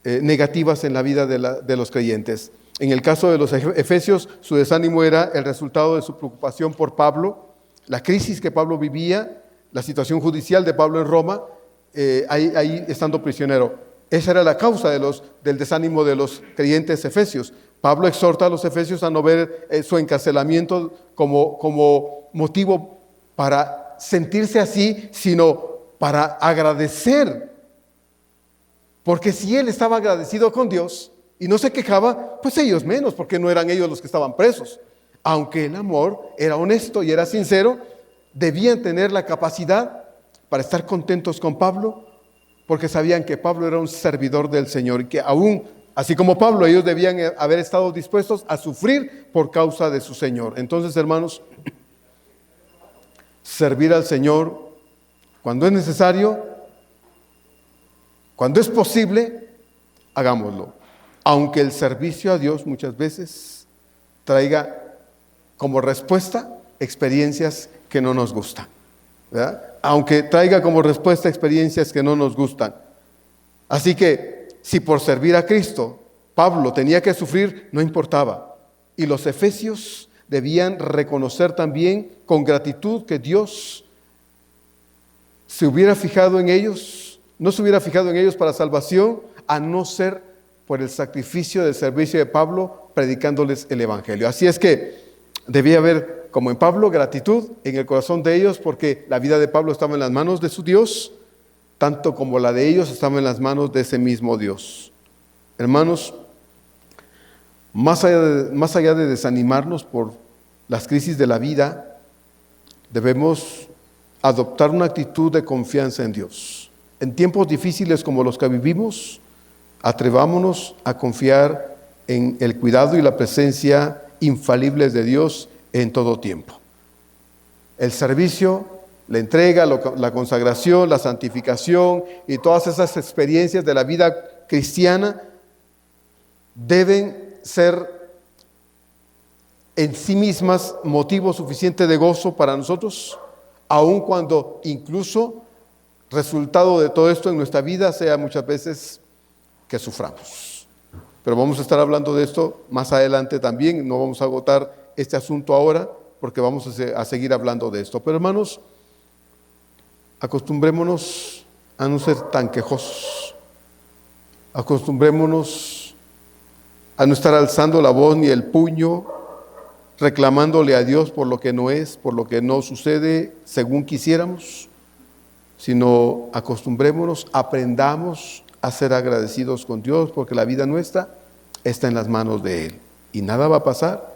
negativas en la vida de los creyentes. En el caso de los efesios, su desánimo era el resultado de su preocupación por Pablo, la crisis que Pablo vivía, la situación judicial de Pablo en Roma, ahí estando prisionero. Esa era la causa del desánimo de los creyentes efesios. Pablo exhorta a los efesios a no ver su encarcelamiento como motivo para sentirse así, sino para agradecer. Porque si él estaba agradecido con Dios y no se quejaba, pues ellos menos, porque no eran ellos los que estaban presos. Aunque el amor era honesto y era sincero, debían tener la capacidad para estar contentos con Pablo, porque sabían que Pablo era un servidor del Señor y que aún, así como Pablo, ellos debían haber estado dispuestos a sufrir por causa de su Señor. Entonces, hermanos, servir al Señor cuando es necesario, cuando es posible, hagámoslo. Aunque el servicio a Dios muchas veces traiga como respuesta experiencias que no nos gustan, ¿verdad? Aunque traiga como respuesta experiencias que no nos gustan. Así que si por servir a Cristo Pablo tenía que sufrir, no importaba. Y los efesios debían reconocer también con gratitud que Dios se hubiera fijado en ellos, no se hubiera fijado en ellos para salvación, a no ser por el sacrificio del servicio de Pablo predicándoles el Evangelio. Así es que debía haber, como en Pablo, gratitud en el corazón de ellos, porque la vida de Pablo estaba en las manos de su Dios, tanto como la de ellos estaba en las manos de ese mismo Dios. Hermanos, más allá de desanimarnos por las crisis de la vida, debemos adoptar una actitud de confianza en Dios. En tiempos difíciles como los que vivimos, atrevámonos a confiar en el cuidado y la presencia infalibles de Dios en todo tiempo. El servicio, la entrega, la consagración, la santificación y todas esas experiencias de la vida cristiana deben ser en sí mismas motivo suficiente de gozo para nosotros, aun cuando incluso resultado de todo esto en nuestra vida sea muchas veces que suframos. Pero vamos a estar hablando de esto más adelante también, no vamos a agotar este asunto ahora porque vamos a seguir hablando de esto. Pero hermanos, acostumbrémonos a no ser tan quejosos, acostumbrémonos a no estar alzando la voz ni el puño, reclamándole a Dios por lo que no es, por lo que no sucede según quisiéramos, sino acostumbrémonos, aprendamos a ser agradecidos con Dios, porque la vida nuestra está en las manos de Él. Y nada va a pasar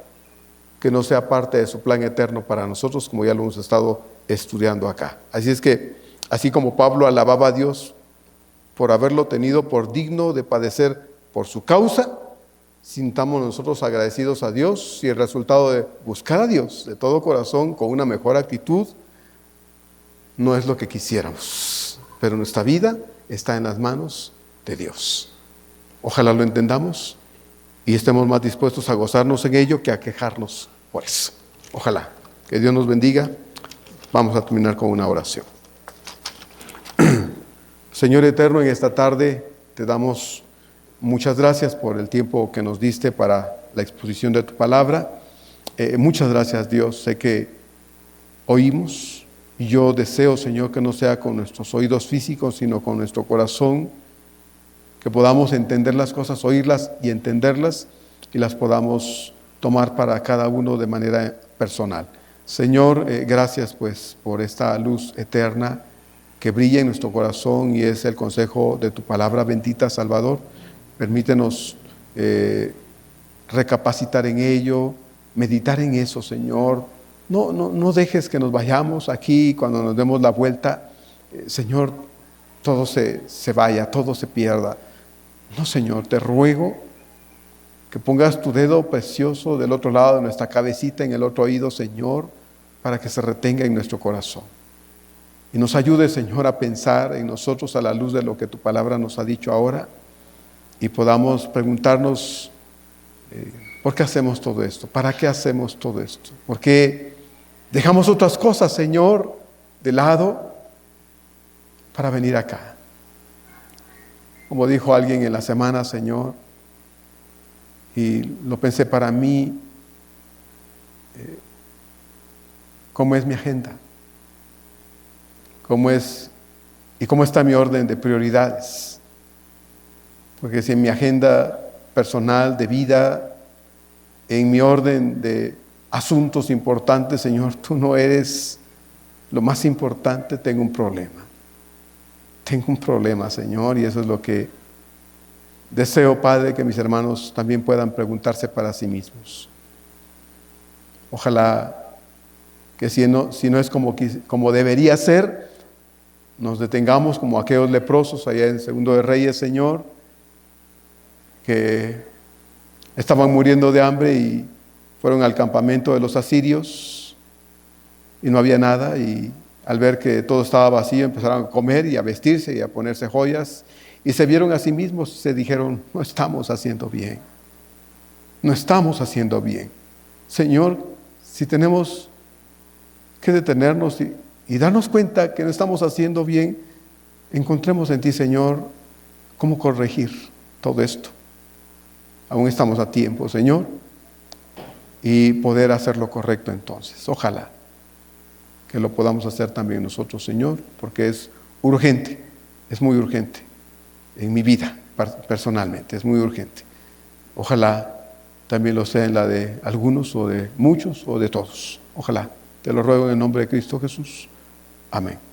que no sea parte de su plan eterno para nosotros, como ya lo hemos estado estudiando acá. Así es que, así como Pablo alababa a Dios por haberlo tenido por digno de padecer por su causa, sintamos nosotros agradecidos a Dios y el resultado de buscar a Dios de todo corazón con una mejor actitud no es lo que quisiéramos, pero nuestra vida está en las manos de Dios. Ojalá lo entendamos y estemos más dispuestos a gozarnos en ello que a quejarnos por eso. Ojalá. Que Dios nos bendiga. Vamos a terminar con una oración. Señor eterno, en esta tarde te damos muchas gracias por el tiempo que nos diste para la exposición de tu palabra. Muchas gracias, Dios. Sé que oímos y yo deseo, Señor, que no sea con nuestros oídos físicos, sino con nuestro corazón, que podamos entender las cosas, oírlas y entenderlas y las podamos tomar para cada uno de manera personal. Señor, gracias pues por esta luz eterna que brilla en nuestro corazón y es el consejo de tu palabra bendita, Salvador. Permítenos recapacitar en ello, meditar en eso, Señor. No dejes que nos vayamos aquí cuando nos demos la vuelta, Señor, todo se vaya, todo se pierda. No, Señor, te ruego que pongas tu dedo precioso del otro lado de nuestra cabecita, en el otro oído, Señor, para que se retenga en nuestro corazón. Y nos ayude, Señor, a pensar en nosotros a la luz de lo que tu palabra nos ha dicho ahora y podamos preguntarnos, ¿por qué hacemos todo esto? ¿Para qué hacemos todo esto? ¿Por qué dejamos otras cosas, Señor, de lado para venir acá? Como dijo alguien en la semana, Señor, y lo pensé para mí, ¿cómo es mi agenda? ¿Cómo está mi orden de prioridades? Porque si en mi agenda personal de vida, en mi orden de asuntos importantes, Señor, tú no eres lo más importante, tengo un problema. Tengo un problema, Señor, y eso es lo que deseo, Padre, que mis hermanos también puedan preguntarse para sí mismos. Ojalá que si no es como debería ser, nos detengamos como aquellos leprosos allá en Segundo de Reyes, Señor, que estaban muriendo de hambre y fueron al campamento de los asirios y no había nada, y al ver que todo estaba vacío empezaron a comer y a vestirse y a ponerse joyas, y se vieron a sí mismos y se dijeron: no estamos haciendo bien, no estamos haciendo bien. Señor, si tenemos que detenernos y darnos cuenta que no estamos haciendo bien, encontremos en ti, Señor, cómo corregir todo esto. Aún estamos a tiempo, Señor, y poder hacer lo correcto entonces. Ojalá que lo podamos hacer también nosotros, Señor, porque es urgente, es muy urgente en mi vida personalmente, es muy urgente. Ojalá también lo sea en la de algunos o de muchos o de todos. Ojalá. Te lo ruego en el nombre de Cristo Jesús. Amén.